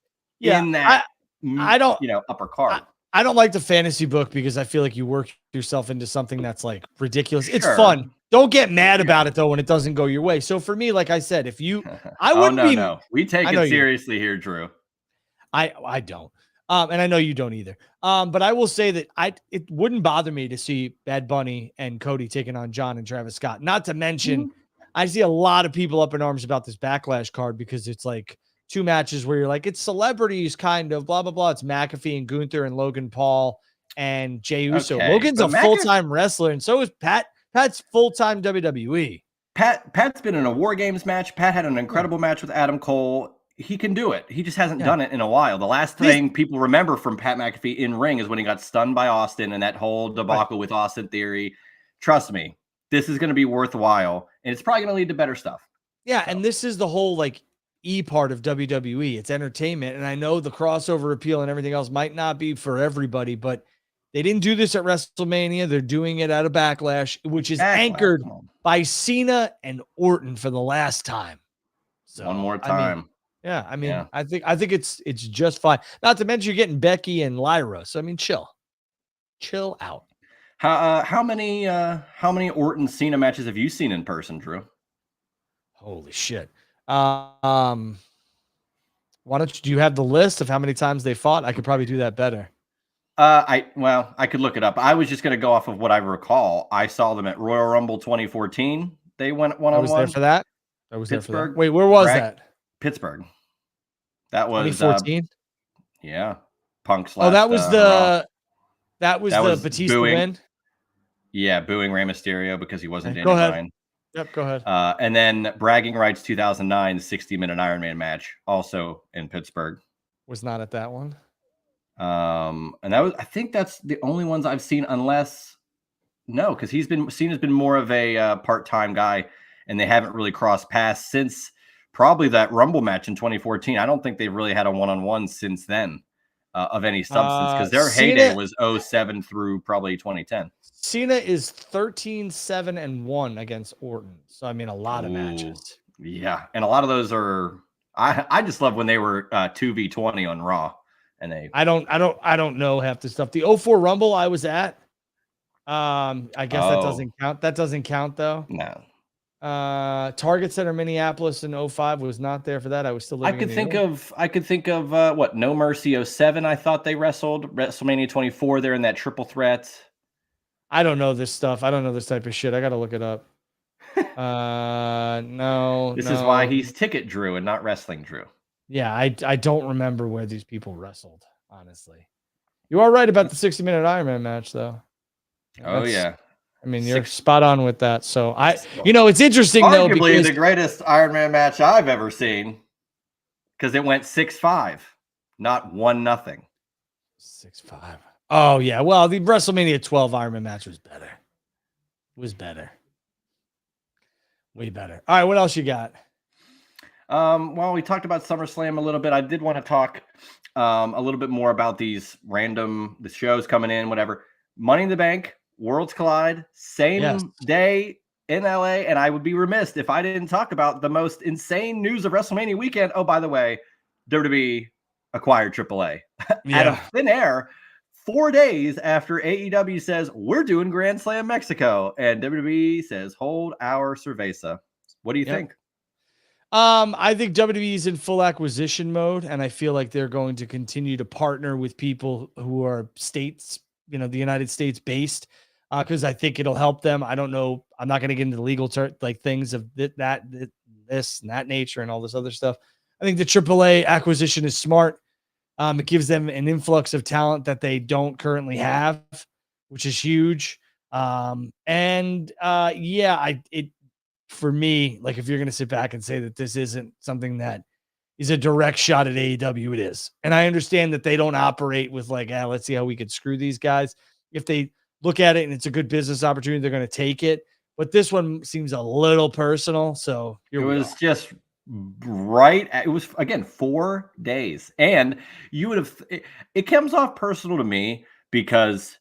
in that upper card. I don't like the fantasy book, because I feel like you work yourself into something that's like ridiculous. It's fun. Don't get mad about it though when it doesn't go your way. So for me, like I said, if you, I wouldn't No. We take it seriously here, Drew. I don't. And I know you don't either. But I will say that it wouldn't bother me to see Bad Bunny and Cody taking on John and Travis Scott. Not to mention, I see a lot of people up in arms about this Backlash card, because it's like 2 matches where you're like, it's celebrities kind of blah, blah, blah. It's McAfee and Gunther and Logan Paul and Jey Uso. Okay, Logan's a full-time wrestler, and so is Pat. Pat's full-time WWE. Pat's been in a War Games match. Pat had an incredible match with Adam Cole. He can do it. He just hasn't done it in a while. The last thing people remember from Pat McAfee in ring is when he got stunned by Austin and that whole debacle with Austin Theory. Trust me, this is going to be worthwhile, and it's probably going to lead to better stuff. Yeah, and this is the whole part of WWE. It's entertainment, and I know the crossover appeal and everything else might not be for everybody, but they didn't do this at WrestleMania. They're doing it at a Backlash, which is anchored by Cena and Orton for the last time. So, one more time. I think it's just fine. Not to mention you're getting Becky and Lyra. So I mean, chill out. How many Orton Cena matches have you seen in person, Drew? Holy shit. Why do you have the list of how many times they fought? I could probably do that better. I could look it up. I was just going to go off of what I recall. I saw them at Royal Rumble 2014. They went one-on-one. I was there for that. Pittsburgh. Wait, where was that? Pittsburgh. That was 2014. Punk. That was the Batista win. Yeah, booing Rey Mysterio because he wasn't. Go ahead. Yep, go ahead. And then Bragging Rights 2009 60-minute Iron Man match, also in Pittsburgh. Was not at that one. And I think that's the only ones I've seen, because Cena's been more of a part-time guy, and they haven't really crossed paths since probably that Rumble match in 2014. I don't think they've really had a one-on-one since then of any substance, because their heyday was 2007 through probably 2010. Cena is 13-7-1 against Orton. So I mean, a lot of matches. Yeah, and a lot of those are. I just love when they were 2v20 on Raw, and I don't know half the stuff. The 2004 Rumble I was at. I guess that doesn't count. That doesn't count though. No. Target Center Minneapolis in 2005 was not there for that. I was still living I could think of what No Mercy 2007. I thought they wrestled WrestleMania 24. They're in that triple threat. I don't know this stuff. I don't know this type of shit. I got to look it up. No. This is why he's Ticket Drew and not Wrestling Drew. Yeah, I don't remember where these people wrestled, honestly. You are right about the 60-minute Iron Man match, though. Oh yeah, I mean, you're spot on with that. So it's interesting though, arguably because the greatest Iron Man match I've ever seen, because it went 6-5, not 1-0. 6-5. Oh yeah, well, the WrestleMania 12 Iron Man match was better. Way better. All right, what else you got? Well, we talked about SummerSlam a little bit. I did want to talk a little bit more about the shows coming in, whatever. Money in the Bank, Worlds Collide, same day in LA. And I would be remiss if I didn't talk about the most insane news of WrestleMania weekend. Oh, by the way, WWE acquired AAA out of thin air 4 days after AEW says we're doing Grand Slam Mexico, and WWE says hold our cerveza. What do you think? I think WWE is in full acquisition mode, and I feel like they're going to continue to partner with people who are states, the United States based, because I think it'll help them. I don't know. I'm not going to get into the legal things of this and that nature and all this other stuff. I think the AAA acquisition is smart. It gives them an influx of talent that they don't currently have, which is huge. For me, like if you're going to sit back and say that this isn't something that is a direct shot at AEW, it is. And I understand that they don't operate with like, let's see how we could screw these guys. If they look at it and it's a good business opportunity, they're going to take it. But this one seems a little personal. So it was just right. It was, again, 4 days. And you would have, it comes off personal to me because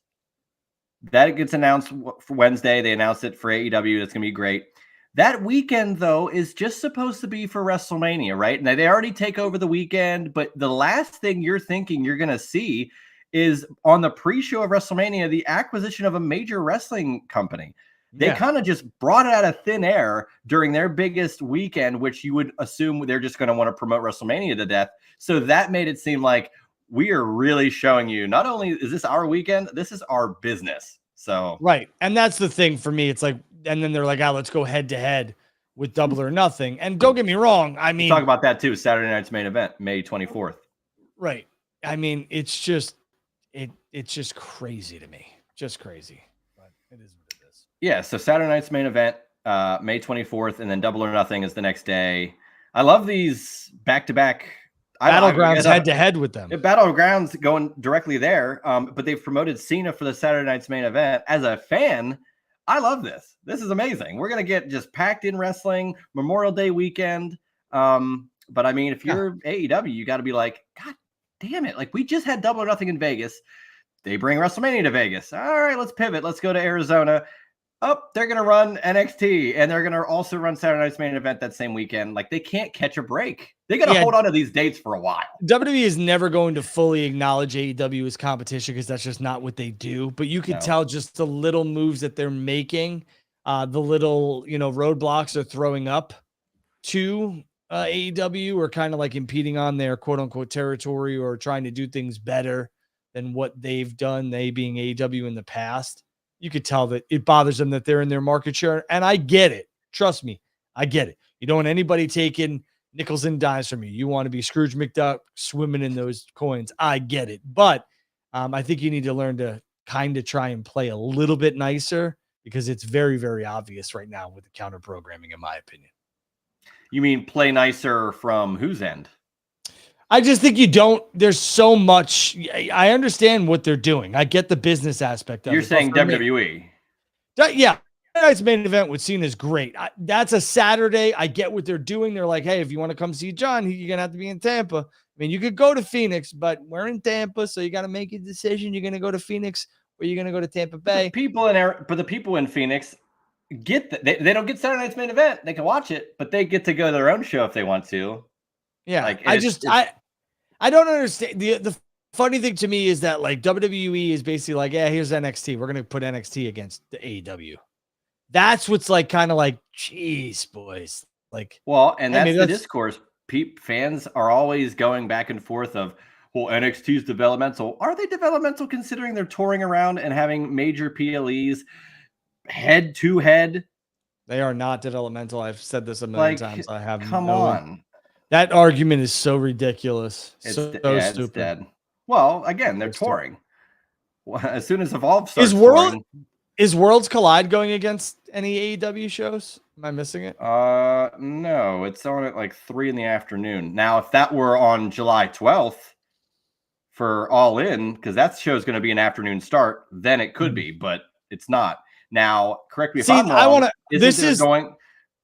that gets announced for Wednesday. They announced it for AEW. That's going to be great. That weekend, though, is just supposed to be for WrestleMania, right? Now, they already take over the weekend, but the last thing you're thinking you're going to see is on the pre-show of WrestleMania, the acquisition of a major wrestling company. They kind of just brought it out of thin air during their biggest weekend, which you would assume they're just going to want to promote WrestleMania to death. So that made it seem like we are really showing you, not only is this our weekend, this is our business. So right. And that's the thing for me. It's like, and then they're like, let's go head to head with Double or Nothing. And don't get me wrong. I mean, we'll talk about that too. Saturday night's main event, May 24th. Right. I mean, it's just crazy to me. Just crazy. But it is what it is. Yeah. So Saturday night's main event, May 24th, and then Double or Nothing is the next day. I love these back-to-back Battlegrounds head-to-head with them. Battlegrounds going directly there. But they've promoted Cena for the Saturday night's main event. As a fan, I love this. This is amazing. We're going to get just packed in wrestling, Memorial Day weekend. But I mean, if you're AEW, you got to be like, God damn it. Like, we just had Double or Nothing in Vegas. They bring WrestleMania to Vegas. All right, let's pivot. Let's go to Arizona. They're going to run NXT, and they're going to also run Saturday night's main event that same weekend. Like, they can't catch a break. They got to hold on to these dates for a while. WWE is never going to fully acknowledge AEW as competition because that's just not what they do. But you could tell just the little moves that they're making, the little, roadblocks they're throwing up to AEW or kind of like impeding on their quote unquote territory or trying to do things better than what they've done, they being AEW in the past. You could tell that it bothers them that they're in their market share. And I get it. Trust me, I get it. You don't want anybody taking nickels and dimes from you. You want to be Scrooge McDuck swimming in those coins. I get it. But I think you need to learn to kind of try and play a little bit nicer because it's very, very obvious right now with the counter programming, in my opinion. You mean play nicer from whose end? I just think you don't. There's so much. I understand what they're doing. I get the business aspect of it. You're saying WWE. Yeah. Tonight's main event with Cena is great. That's a Saturday. I get what they're doing. They're like, hey, if you want to come see John, you're going to have to be in Tampa. I mean, you could go to Phoenix, but we're in Tampa, so you got to make a decision. You're going to go to Phoenix or you're going to go to Tampa Bay. The people in Phoenix get that. They don't get Saturday night's main event. They can watch it, but they get to go to their own show if they want to. Yeah, I don't understand. The funny thing to me is that like WWE is basically like, here's NXT. We're gonna put NXT against the AEW. That's what's like kind of like, geez, boys. Like, and that's the discourse. Fans are always going back and forth of, well, NXT is developmental. Are they developmental considering they're touring around and having major PLEs head to head? They are not developmental. I've said this a million times. I have come on. That argument is so ridiculous. It's So it's stupid. dead. Well, again, they're So stupid. touring. As soon as Evolve Is starts touring, Worlds Collide going against any AEW shows? Am I missing it? no, it's on at like 3 in the afternoon. Now, if that were on July 12th for All In, because that show is going to be an afternoon start, then it could be, but it's not. Now, correct me if I'm wrong.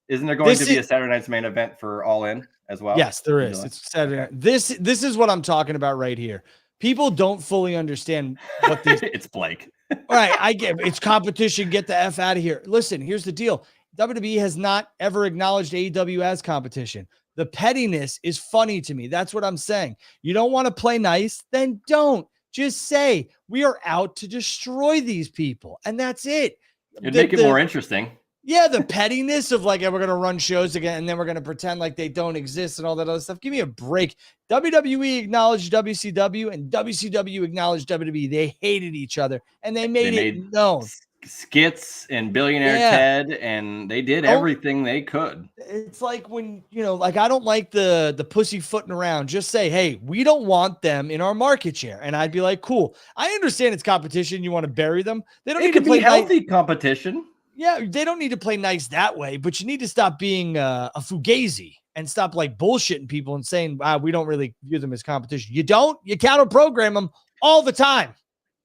Isn't there going to be a Saturday Night's Main Event for All In as well? Yes, there is. It's Saturday. Okay. This is what I'm talking about right here. People don't fully understand what this. It's Blake. All right, I get it's competition. Get the F out of here. Listen, here's the deal. WWE has not ever acknowledged AEW as competition. The pettiness is funny to me. That's what I'm saying. You don't want to play nice, then don't. Just say we are out to destroy these people, and that's it. It'd make it more interesting. Yeah, the pettiness of like, we're going to run shows again, and then we're going to pretend like they don't exist and all that other stuff. Give me a break. WWE acknowledged WCW, and WCW acknowledged WWE. They hated each other, and they made it known. Skits and Billionaire Ted, and they did everything they could. It's like when, like I don't like the pussyfooting around. Just say, hey, we don't want them in our market share. And I'd be like, cool. I understand it's competition. You want to bury them. They don't need to play healthy competition. Yeah, they don't need to play nice that way, but you need to stop being a fugazi and stop like bullshitting people and saying, wow, we don't really view them as competition. You don't, you counter program them all the time.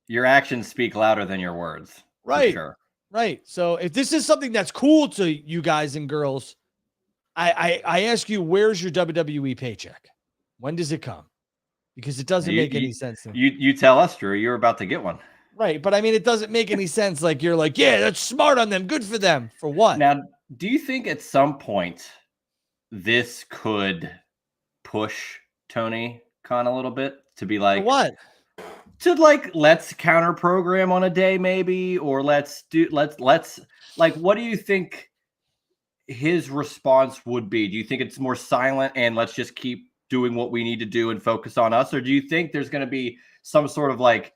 Your actions speak louder than your words. Right. Sure. Right. So if this is something that's cool to you guys and girls, I ask you, where's your WWE paycheck? When does it come? Because it doesn't make any sense to me. You tell us, Drew, you're about to get one. Right. But I mean, it doesn't make any sense. Like you're like, yeah, that's smart on them. Good for them. For what? Now, do you think at some point this could push Tony Khan a little bit to be like, for what? To like, let's counter program on a day, maybe, or let's like, what do you think his response would be? Do you think it's more silent and let's just keep doing what we need to do and focus on us? Or do you think there's going to be some sort of like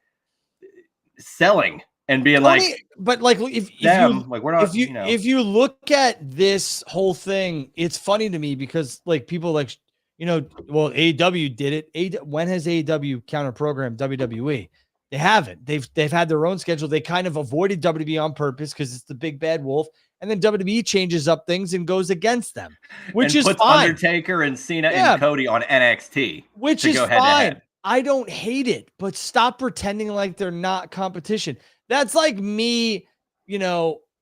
selling and being like, but like if you look at this whole thing, it's funny to me because like people like, well, AEW did it. When has AEW counter programmed WWE? They haven't. They've had their own schedule. They kind of avoided WWE on purpose because it's the big bad wolf. And then WWE changes up things and goes against them, which is fine. Undertaker and Cena and Cody on NXT, which is fine. I don't hate it, but stop pretending like they're not competition. That's like me,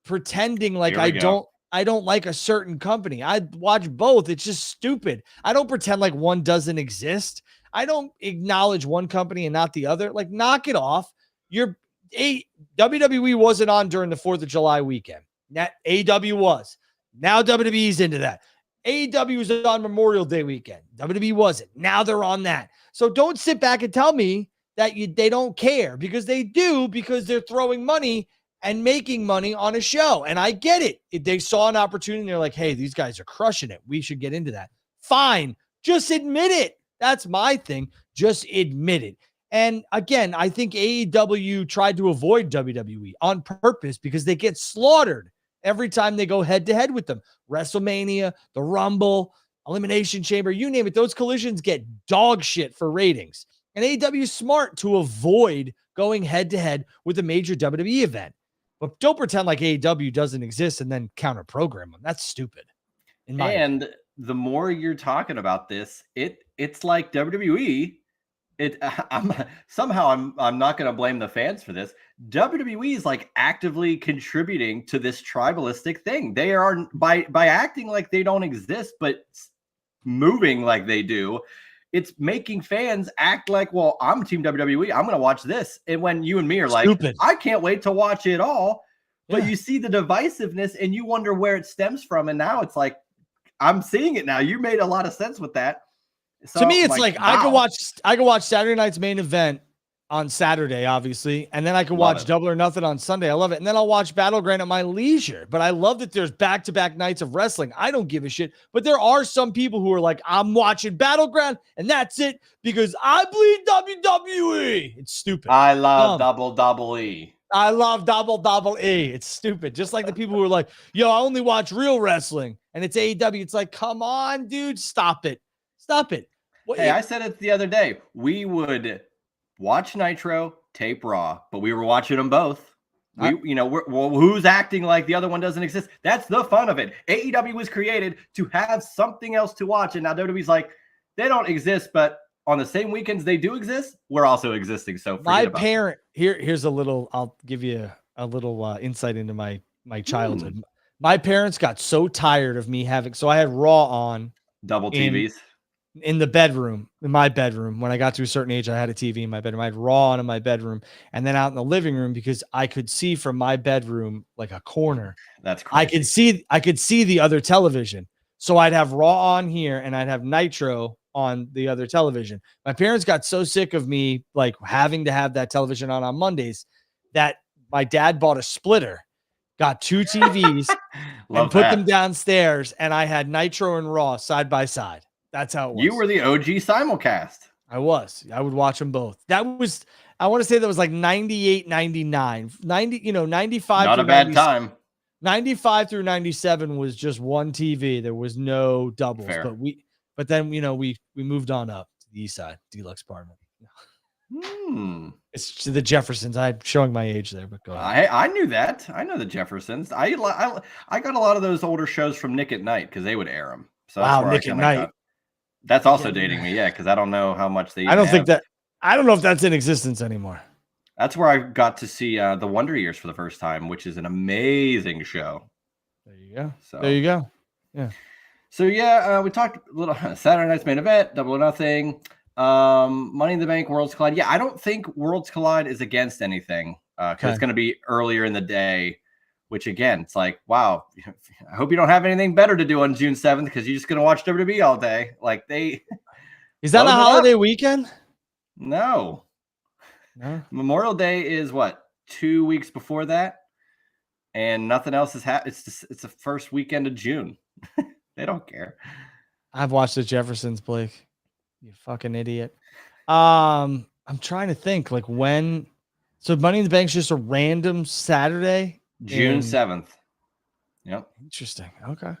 pretending like I don't like a certain company. I watch both. It's just stupid. I don't pretend like one doesn't exist. I don't acknowledge one company and not the other. Like, knock it off. WWE wasn't on during the 4th of July weekend. That AEW was. Now WWE's into that. AEW was on Memorial Day weekend. WWE wasn't. Now they're on that. So don't sit back and tell me that they don't care, because they do, because they're throwing money and making money on a show. And I get it. If they saw an opportunity, they're like, hey, these guys are crushing it. We should get into that. Fine. Just admit it. That's my thing. Just admit it. And again, I think AEW tried to avoid WWE on purpose because they get slaughtered every time they go head to head with them. WrestleMania, the Rumble, Elimination Chamber, you name it. Those collisions get dog shit for ratings. And AEW is smart to avoid going head to head with a major WWE event. But don't pretend like AEW doesn't exist and then counter program them. That's stupid. And the more you're talking about this, it's like WWE. I'm not going to blame the fans for this. WWE is like actively contributing to this tribalistic thing. They are by acting like they don't exist, but moving like they do. It's making fans act like, well, I'm Team WWE. I'm going to watch this. And when you and me are like, stupid. I can't wait to watch it all. But you see the divisiveness and you wonder where it stems from. And now it's like, I'm seeing it now. You made a lot of sense with that. So, to me, it's like wow. I could watch Saturday night's main event on Saturday, obviously, and then I could watch Double or Nothing on Sunday. I love it. And then I'll watch Battleground at my leisure. But I love that there's back-to-back nights of wrestling. I don't give a shit. But there are some people who are like, I'm watching Battleground, and that's it because I bleed WWE. It's stupid. I love Double E. I love Double E. It's stupid. Just like the people who are like, yo, I only watch real wrestling, and it's AEW. It's like, come on, dude, stop it. Stop it. Hey, I said it the other day. We would watch Nitro, tape Raw, but we were watching them both. Who's acting like the other one doesn't exist? That's the fun of it. AEW was created to have something else to watch, and now WWE's like, they don't exist, but on the same weekends they do exist, we're also existing. So my parent here's a little. I'll give you a little insight into my childhood. My parents got so tired of me having. So I had Raw on double TVs in the bedroom, in my bedroom. When I got to a certain age, I had a TV in my bedroom. I had Raw on in my bedroom, and then out in the living room because I could see from my bedroom like a corner. That's crazy. I could see the other television. So I'd have Raw on here and I'd have Nitro on the other television. My parents got so sick of me like having to have that television on Mondays that my dad bought a splitter, got 2 TVs and put them downstairs, and I had Nitro and Raw side by side. That's how it was. You were the OG simulcast. I would watch them both. That was, I want to say that was like 98, 99, 95. Not a bad time. 95 through 97 was just one TV. There was no doubles. Fair. But then we moved on up to the east side, deluxe apartment. It's the Jeffersons. I'm showing my age there, but go ahead. I knew that. I know the Jeffersons. I got a lot of those older shows from Nick at Night because they would air them. So that's where Nick at Night. That's also dating me, because I don't know how much they. I don't know if that's in existence anymore. That's where I got to see the Wonder Years for the first time, which is an amazing show. There you go. There you go. Yeah. So we talked a little Saturday night's main event, Double or Nothing, Money in the Bank, Worlds Collide. Yeah, I don't think Worlds Collide is against anything because it's going to be earlier in the day. Which again, it's like, wow, I hope you don't have anything better to do on June 7th because you're just going to watch WWE all day. Like is that a holiday weekend? No. Memorial Day is what, 2 weeks before that, and nothing else has happened. It's the first weekend of June. They don't care. I've watched the Jeffersons, Blake. You fucking idiot. I'm trying to think like when. So Money in the Bank's just a random Saturday. June 7th. Yep. Interesting. Okay.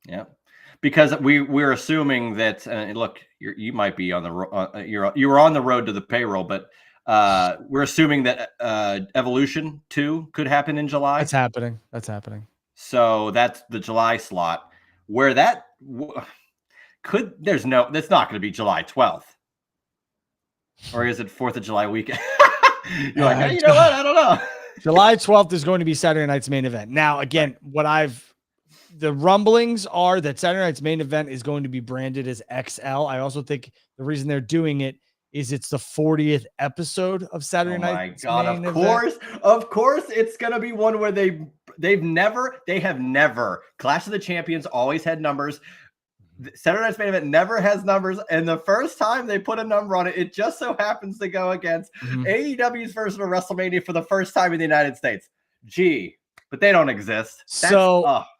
Yep. Because we're assuming that look, you might be on the you were on the road to the payroll, but we're assuming that Evolution 2 could happen in July. That's happening. So that's the July slot where that that's not going to be July 12th. Or is it 4th of July weekend? You're like, hey, you know what? I don't know. July 12th is going to be Saturday night's main event. Now, again, the rumblings are that Saturday night's main event is going to be branded as XL. I also think the reason they're doing it is it's the 40th episode of Saturday Night. Oh my God, of course it's going to be one where they have never Clash of the Champions always had numbers. Saturday Night's Main Event never has numbers, and the first time they put a number on it, it just so happens to go against AEW's version of WrestleMania for the first time in the United States. Gee, but they don't exist.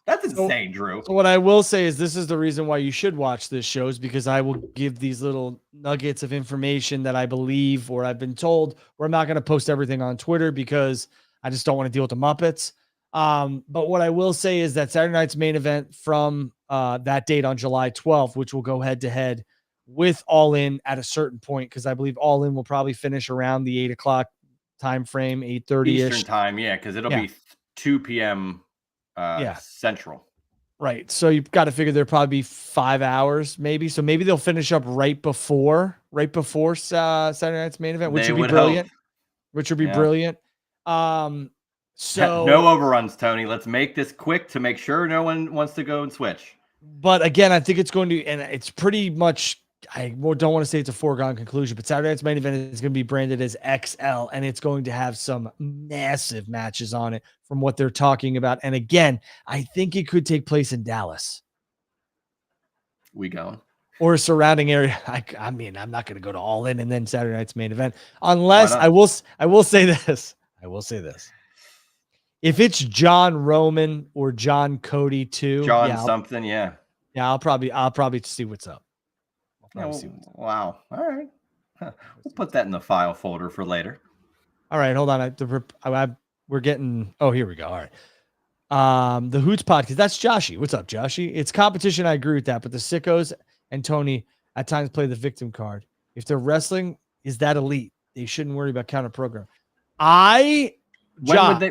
That's insane, Drew. So what I will say is this is the reason why you should watch this show is because I will give these little nuggets of information that I believe or I've been told, or I'm not going to post everything on Twitter because I just don't want to deal with the Muppets. But what I will say is that Saturday Night's Main Event from that date on July 12th, which will go head to head with All In at a certain point, because I believe All In will probably finish around the 8 o'clock time frame, 8:30 Eastern time, because it'll be 2 p.m. Central. Right. So you've got to figure there'll probably be 5 hours, maybe. So maybe they'll finish up right before Saturday Night's Main Event, which would be brilliant. Brilliant. So no overruns, Tony. Let's make this quick to make sure no one wants to go and switch. But again, I think it's going to, and it's pretty much, I don't want to say it's a foregone conclusion, but Saturday Night's Main Event is going to be branded as XL, and it's going to have some massive matches on it from what they're talking about. And again, I think it could take place in Dallas. We going? Or a surrounding area. I mean, I'm not going to go to All In and then Saturday Night's Main Event, unless I will say this. If it's John Roman or John Cody too, I'll probably see what's up. Wow. All right. We'll put that in the file folder for later. All right, hold on. We're getting. Oh, here we go. All right. The Hoots podcast. That's Joshy. What's up, Joshy? It's competition. I agree with that, but the sickos and Tony at times play the victim card. If they're wrestling, is that elite? They shouldn't worry about counter program. When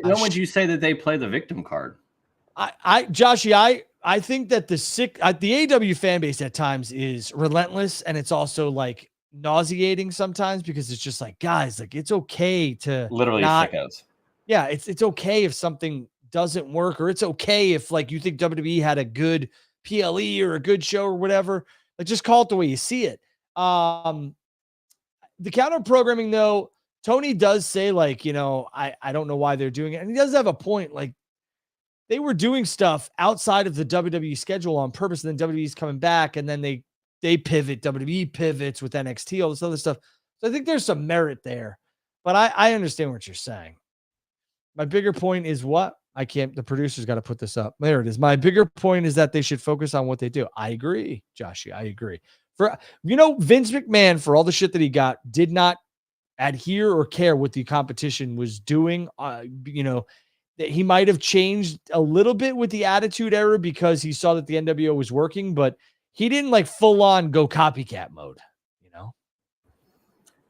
would you say that they play the victim card? Joshy, I think that the AW fan base at times is relentless, and it's also like nauseating sometimes because it's just like, guys, like it's okay to literally sickos. Yeah, it's okay if something doesn't work, or it's okay if like you think WWE had a good PLE or a good show or whatever. Like just call it the way you see it. The counter programming though, Tony does say like, I don't know why they're doing it. And he does have a point. Like they were doing stuff outside of the WWE schedule on purpose. And then WWE's coming back and then they pivot, WWE pivots with NXT, all this other stuff. So I think there's some merit there, but I understand what you're saying. My bigger point is the producer's got to put this up. There it is. My bigger point is that they should focus on what they do. I agree, Joshy. I agree. Vince McMahon, for all the shit that he got, did not adhere or care what the competition was doing. That he might have changed a little bit with the Attitude Era because he saw that the NWO was working, but he didn't like full on go copycat mode,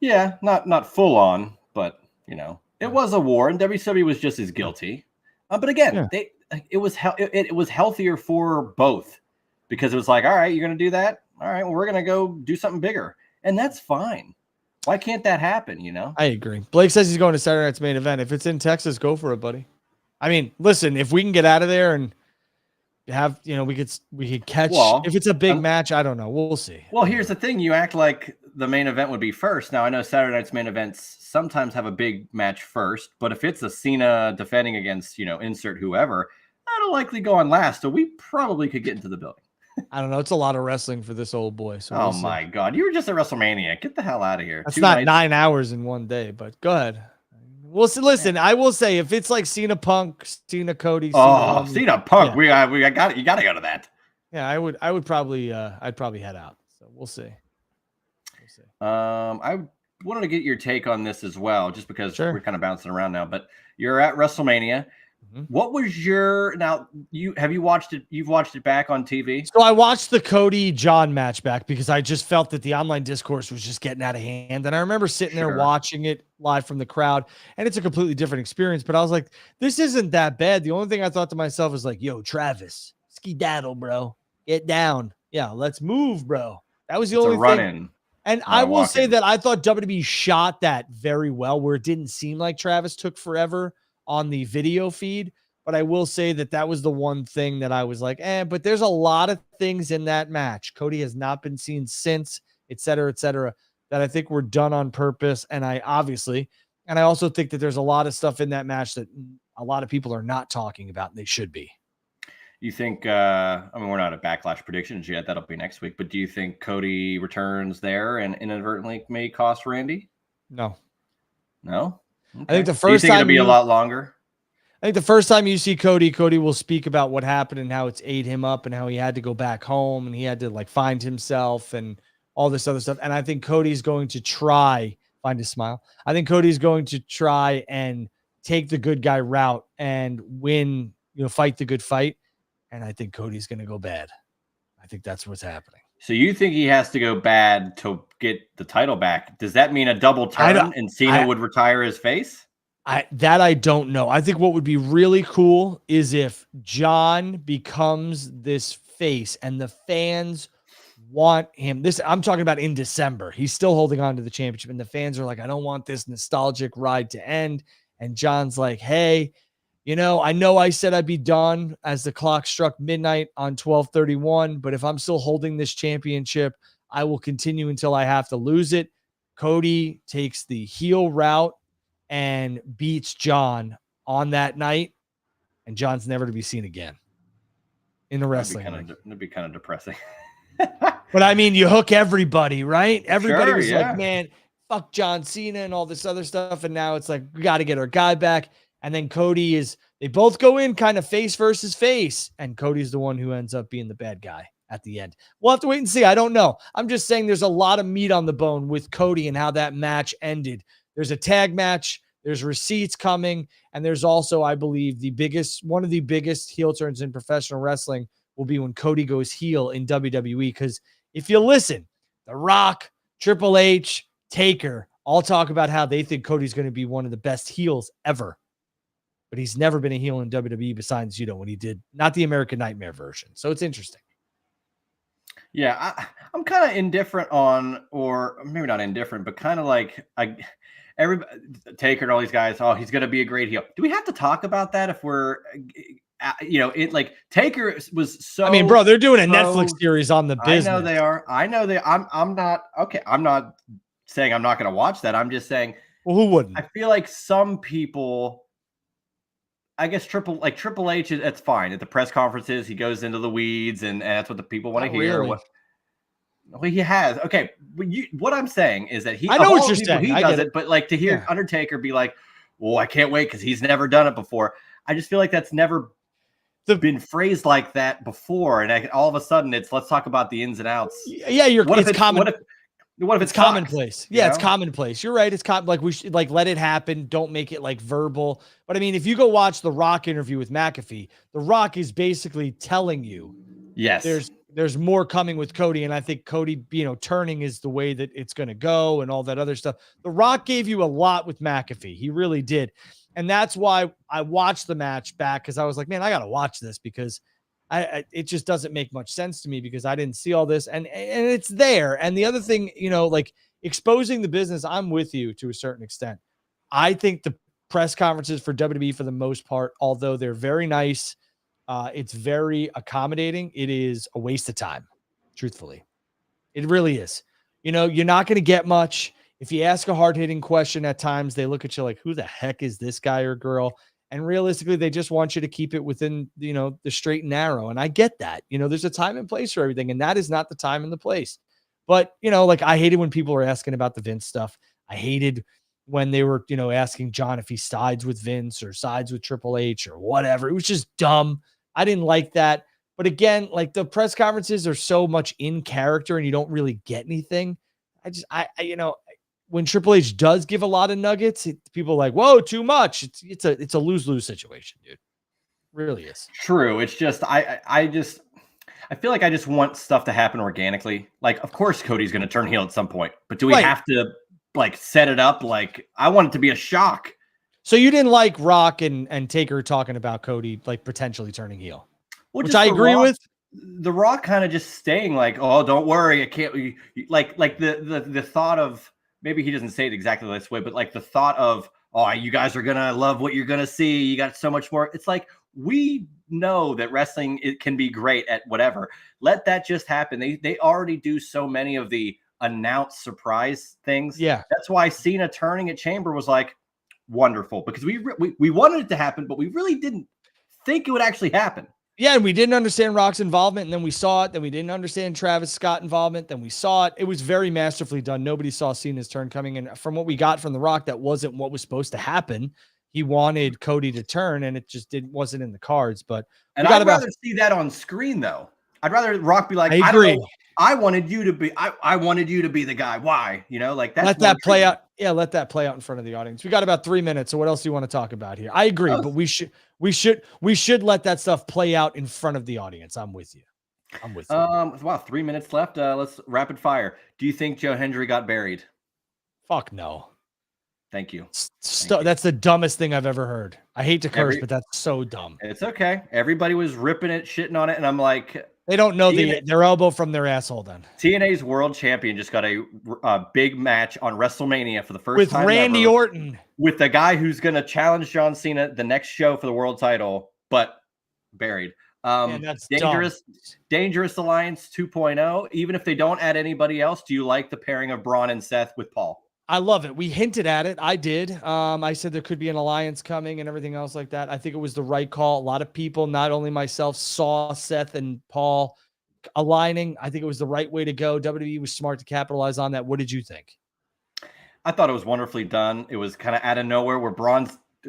Yeah, not full on, but it was a war, and WCW was just as guilty. But again, it was healthier for both because it was like, all right, you're going to do that. All right, well, we're going to go do something bigger, and that's fine. Why can't that happen? I agree. Blake says he's going to Saturday night's main event. If it's in Texas, go for it, buddy. I mean, listen, if we can get out of there and have, we could catch. If it's a big match, I don't know. We'll see. Well, here's the thing: you act like the main event would be first. Now, I know Saturday night's main events sometimes have a big match first, but if it's a Cena defending against, insert whoever, that'll likely go on last. So we probably could get into the building. I don't know. It's a lot of wrestling for this old boy. So oh my God. You were just at WrestleMania. Get the hell out of here. That's not 9 hours in one day, but go ahead. We'll see. Listen, I will say if it's like Cena Punk, Cena Cody, Cena Punk, yeah. we got it. You got to go to that. Yeah, I would probably I'd probably head out. So we'll see. I wanted to get your take on this as well, just because we're kind of bouncing around now. But you're at WrestleMania. Mm-hmm. What was have you watched it? You've watched it back on TV? So I watched the Cody John match back because I just felt that the online discourse was just getting out of hand. And I remember sitting there watching it live from the crowd, and it's a completely different experience. But I was like, this isn't that bad. The only thing I thought to myself was like, yo, Travis, skedaddle, bro. Get down. Yeah, let's move, bro. That was the only thing. And I will say that I thought WWE shot that very well, where it didn't seem like Travis took forever on the video feed. But I will say that was the one thing that I was like, but there's a lot of things in that match. Cody has not been seen since, et cetera, that I think were done on purpose. And I also think that there's a lot of stuff in that match that a lot of people are not talking about, and they should be. You think, we're not at Backlash predictions yet. That'll be next week. But do you think Cody returns there and inadvertently may cost Randy? No. No? Okay. I think the first time it'll be a lot longer? I think the first time you see Cody will speak about what happened and how it's ate him up and how he had to go back home and he had to like find himself and all this other stuff. And I think Cody's going to try, find a smile. I think Cody's going to try and take the good guy route and win, fight the good fight. And I think Cody's going to go bad. I think that's what's happening. So you think he has to go bad to get the title back? Does that mean a double turn and Cena would retire his face? I don't know. I think what would be really cool is if John becomes this face and the fans want him. I'm talking about in December. He's still holding on to the championship and the fans are like, I don't want this nostalgic ride to end. And John's like, hey, I know I said I'd be done as the clock struck midnight on 12/31, but if I'm still holding this championship, I will continue until I have to lose it. Cody takes the heel route and beats John on that night, and John's never to be seen again in the wrestling. It'd be kind of depressing. But I mean, you hook everybody, right? Everybody was like, man, fuck John Cena and all this other stuff. And now it's like, we got to get our guy back. And then they both go in kind of face versus face. And Cody's the one who ends up being the bad guy at the end. We'll have to wait and see. I don't know. I'm just saying there's a lot of meat on the bone with Cody and how that match ended. There's a tag match. There's receipts coming. And there's also, I believe, one of the biggest heel turns in professional wrestling will be when Cody goes heel in WWE. Because if you listen, The Rock, Triple H, Taker all talk about how they think Cody's going to be one of the best heels ever. But he's never been a heel in WWE besides, when he did not the American Nightmare version. So it's interesting. Yeah, I'm kind of indifferent on, or maybe not indifferent, but kind of like everybody, Taker and all these guys. Oh, he's going to be a great heel. Do we have to talk about that if we're, it like Taker was so? I mean, bro, they're doing a Netflix series on the business. I know they are. I know they. I'm not okay. I'm not saying I'm not going to watch that. I'm just saying. Well, who wouldn't? I feel like some people. I guess Triple H, it's fine at the press conferences. He goes into the weeds, and that's what the people want to hear. Really. Well, he has. Okay, what I'm saying is that I know what you're saying. He does it, but like to hear Undertaker be like, "Well, I can't wait because he's never done it before." I just feel like that's never been phrased like that before, and all of a sudden, let's talk about the ins and outs. Yeah, it's common. What if it's commonplace? Yeah, it's commonplace. You're right. It's like we should let it happen. Don't make it like verbal. But I mean, if you go watch the Rock interview with McAfee, the Rock is basically telling you, yes, there's more coming with Cody, and I think Cody, turning is the way that it's going to go, and all that other stuff. The Rock gave you a lot with McAfee. He really did, and that's why I watched the match back, because I was like, man, I got to watch this because. It just doesn't make much sense to me because I didn't see all this, and it's there. And the other thing, like exposing the business, I'm with you to a certain extent. I think the press conferences for WWE, for the most part, although they're very nice, it's very accommodating. It is a waste of time, truthfully. It really is. You're not going to get much. If you ask a hard-hitting question at times, they look at you like, who the heck is this guy or girl? And realistically, they just want you to keep it within, the straight and narrow. And I get that. There's a time and place for everything, and that is not the time and the place. But, I hated when people were asking about the Vince stuff. I hated when they were, asking John if he sides with Vince or sides with Triple H or whatever. It was just dumb. I didn't like that. But again, like the press conferences are so much in character and you don't really get anything. When Triple H does give a lot of nuggets, people are like, whoa, too much. It's a lose-lose situation, dude. It really is. True. It's just, I feel like I just want stuff to happen organically. Like, of course, Cody's going to turn heel at some point, but do we have to like set it up? Like, I want it to be a shock. So you didn't like Rock and Taker talking about Cody, like potentially turning heel, which I agree with. The Rock kind of just staying like, oh, don't worry. I can't like the thought of, maybe he doesn't say it exactly this way, but like the thought of, oh, you guys are going to love what you're going to see. You got so much more. It's like, we know that wrestling, it can be great at whatever. Let that just happen. They already do so many of the announced surprise things. Yeah. That's why Cena turning at Chamber was like wonderful, because we wanted it to happen, but we really didn't think it would actually happen. Yeah, and we didn't understand Rock's involvement, and then we saw it. Then we didn't understand Travis Scott involvement. Then we saw it. It was very masterfully done. Nobody saw Cena's turn coming. And from what we got from The Rock, that wasn't what was supposed to happen. He wanted Cody to turn, and it just wasn't in the cards. But I'd rather see that on screen, though. I'd rather Rock be like, I agree. I wanted you to be. I wanted you to be the guy. Why? Like that. Let that play out. Yeah, let that play out in front of the audience. We got about 3 minutes. So what else do you want to talk about here? I agree, but we should let that stuff play out in front of the audience. I'm with you. Wow, 3 minutes left. Let's rapid fire. Do you think Joe Hendry got buried? Fuck no. Thank you. That's the dumbest thing I've ever heard. I hate to curse, but that's so dumb. It's okay. Everybody was ripping it, shitting on it, and I'm like, they don't know their elbow from their asshole. Then TNA's world champion just got a big match on WrestleMania for the first time with Randy Orton, with the guy who's going to challenge John Cena the next show for the world title, but buried. That's dangerous alliance 2.0. Even if they don't add anybody else, do you like the pairing of Braun and Seth with Paul? I love it. We hinted at it. I did. I said there could be an alliance coming and everything else like that. I think it was the right call. A lot of people, not only myself, saw Seth and Paul aligning. I think it was the right way to go. WWE was smart to capitalize on that. What did you think? I thought it was wonderfully done. It was kind of out of nowhere where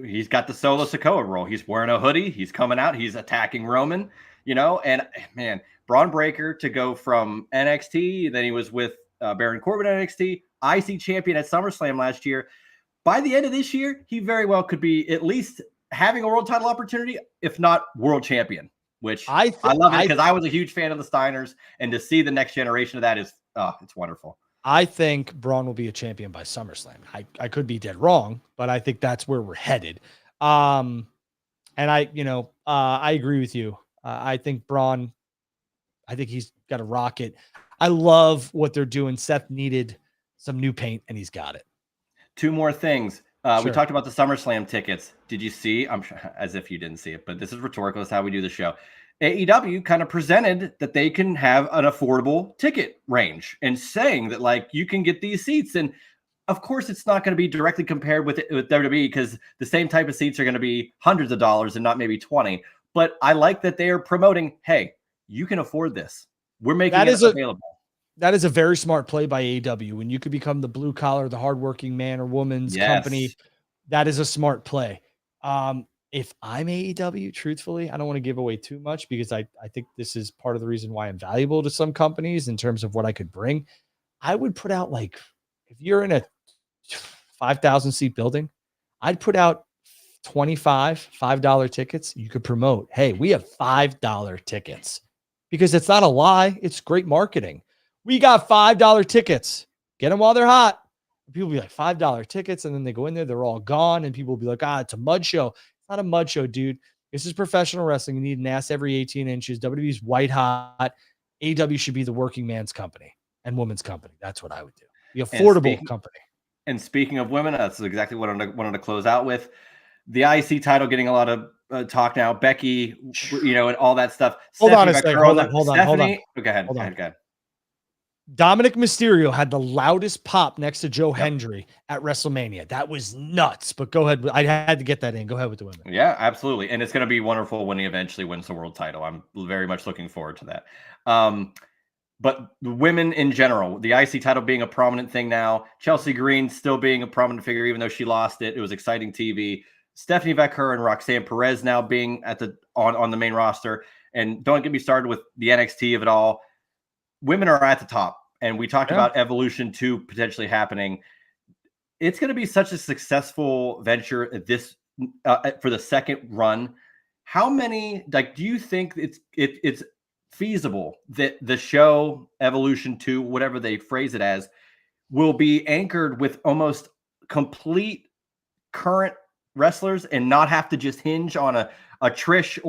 he's got the Solo Sikoa role. He's wearing a hoodie. He's coming out. He's attacking Roman, and man, Braun Breaker to go from NXT. Then he was with Baron Corbin at NXT. IC champion at SummerSlam last year. By the end of this year, he very well could be at least having a world title opportunity, if not world champion, which I love it because I was a huge fan of the Steiners, and to see the next generation of that is it's wonderful. I think Braun will be a champion by SummerSlam. I could be dead wrong, but I think that's where we're headed. And I agree with you. I think Braun, I think he's got a rocket. I love what they're doing. Seth needed some new paint, and he's got it. 2 more things. We Sure. talked about the SummerSlam tickets. Did you see? I'm sure, as if you didn't see it, but this is rhetorical. It's how we do the show. AEW kind of presented that they can have an affordable ticket range and saying that like you can get these seats. And of course, it's not going to be directly compared with WWE because the same type of seats are going to be hundreds of dollars and not maybe 20. But I like that they are promoting, hey, you can afford this. We're making it available. That is a very smart play by AEW. When you could become the blue collar, the hardworking man or woman's company, that is a smart play. If I'm AEW, truthfully, I don't want to give away too much because I think this is part of the reason why I'm valuable to some companies in terms of what I could bring. I would put out like, if you're in a 5,000 seat building, I'd put out $5 tickets. You could promote, hey, we have $5 tickets because it's not a lie. It's great marketing. We got $5 tickets. Get them while they're hot. People be like, $5 tickets. And then they go in there, they're all gone. And people will be like, it's a mud show. It's not a mud show, dude. This is professional wrestling. You need an ass every 18 inches. WWE's white hot. AEW should be the working man's company and woman's company. That's what I would do. The affordable company. And speaking of women, that's exactly what I wanted to close out with. The IC title getting a lot of talk now. Becky, and all that stuff. Hold on a second. Hold on. Go ahead. Dominic Mysterio had the loudest pop next to Joe Hendry at WrestleMania. That was nuts. But go ahead. I had to get that in. Go ahead with the women. Yeah, absolutely. And it's going to be wonderful when he eventually wins the world title. I'm very much looking forward to that. But the women in general, the IC title being a prominent thing now, Chelsea Green still being a prominent figure, even though she lost it. It was exciting TV. Stephanie Becker and Roxanne Perez now being at on the main roster. And don't get me started with the NXT of it all. Women are at the top, and we talked about Evolution 2 potentially happening. It's going to be such a successful venture this for the second run. How many do you think it's feasible that the show Evolution 2, whatever they phrase it as, will be anchored with almost complete current wrestlers and not have to just hinge on a Trish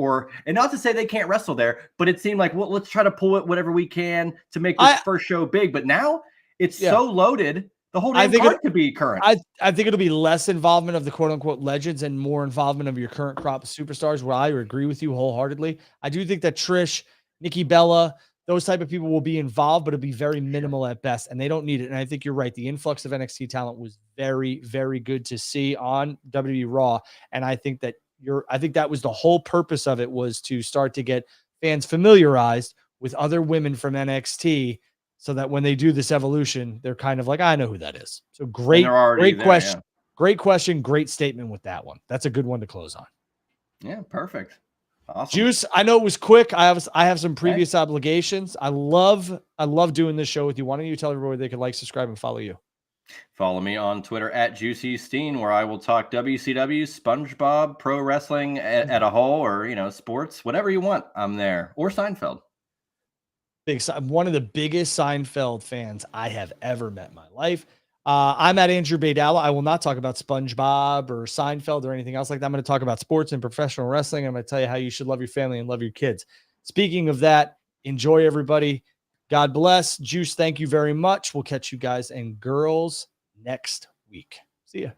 and not to say they can't wrestle there, but it seemed like, well, let's try to pull it whatever we can to make this first show big. But now it's so loaded. The whole damn card could be current. I think it'll be less involvement of the quote unquote legends and more involvement of your current crop of superstars, where I agree with you wholeheartedly. I do think that Trish, Nikki Bella, those type of people will be involved, but it'll be very minimal at best, and they don't need it. And I think you're right. The influx of NXT talent was very, very good to see on WWE Raw. And I think that that was the whole purpose of it, was to start to get fans familiarized with other women from NXT so that when they do this evolution, they're kind of like, I know who that is. So great question. Yeah. Great question. Great statement with that one. That's a good one to close on. Yeah, perfect. Awesome. Juice, I know it was quick. I have some previous obligations. I love doing this show with you. Why don't you tell everybody they can like, subscribe, and follow you? Follow me on Twitter at JuicySteen, where I will talk WCW, SpongeBob, pro wrestling at a whole, or sports, whatever you want. I'm there. Or Seinfeld. One of the biggest Seinfeld fans I have ever met in my life. I'm at Andrew Baydala. I will not talk about SpongeBob or Seinfeld or anything else like that. I'm going to talk about sports and professional wrestling. I'm going to tell you how you should love your family and love your kids. Speaking of that, enjoy, everybody. God bless. Juice, thank you very much. We'll catch you guys and girls next week. See ya.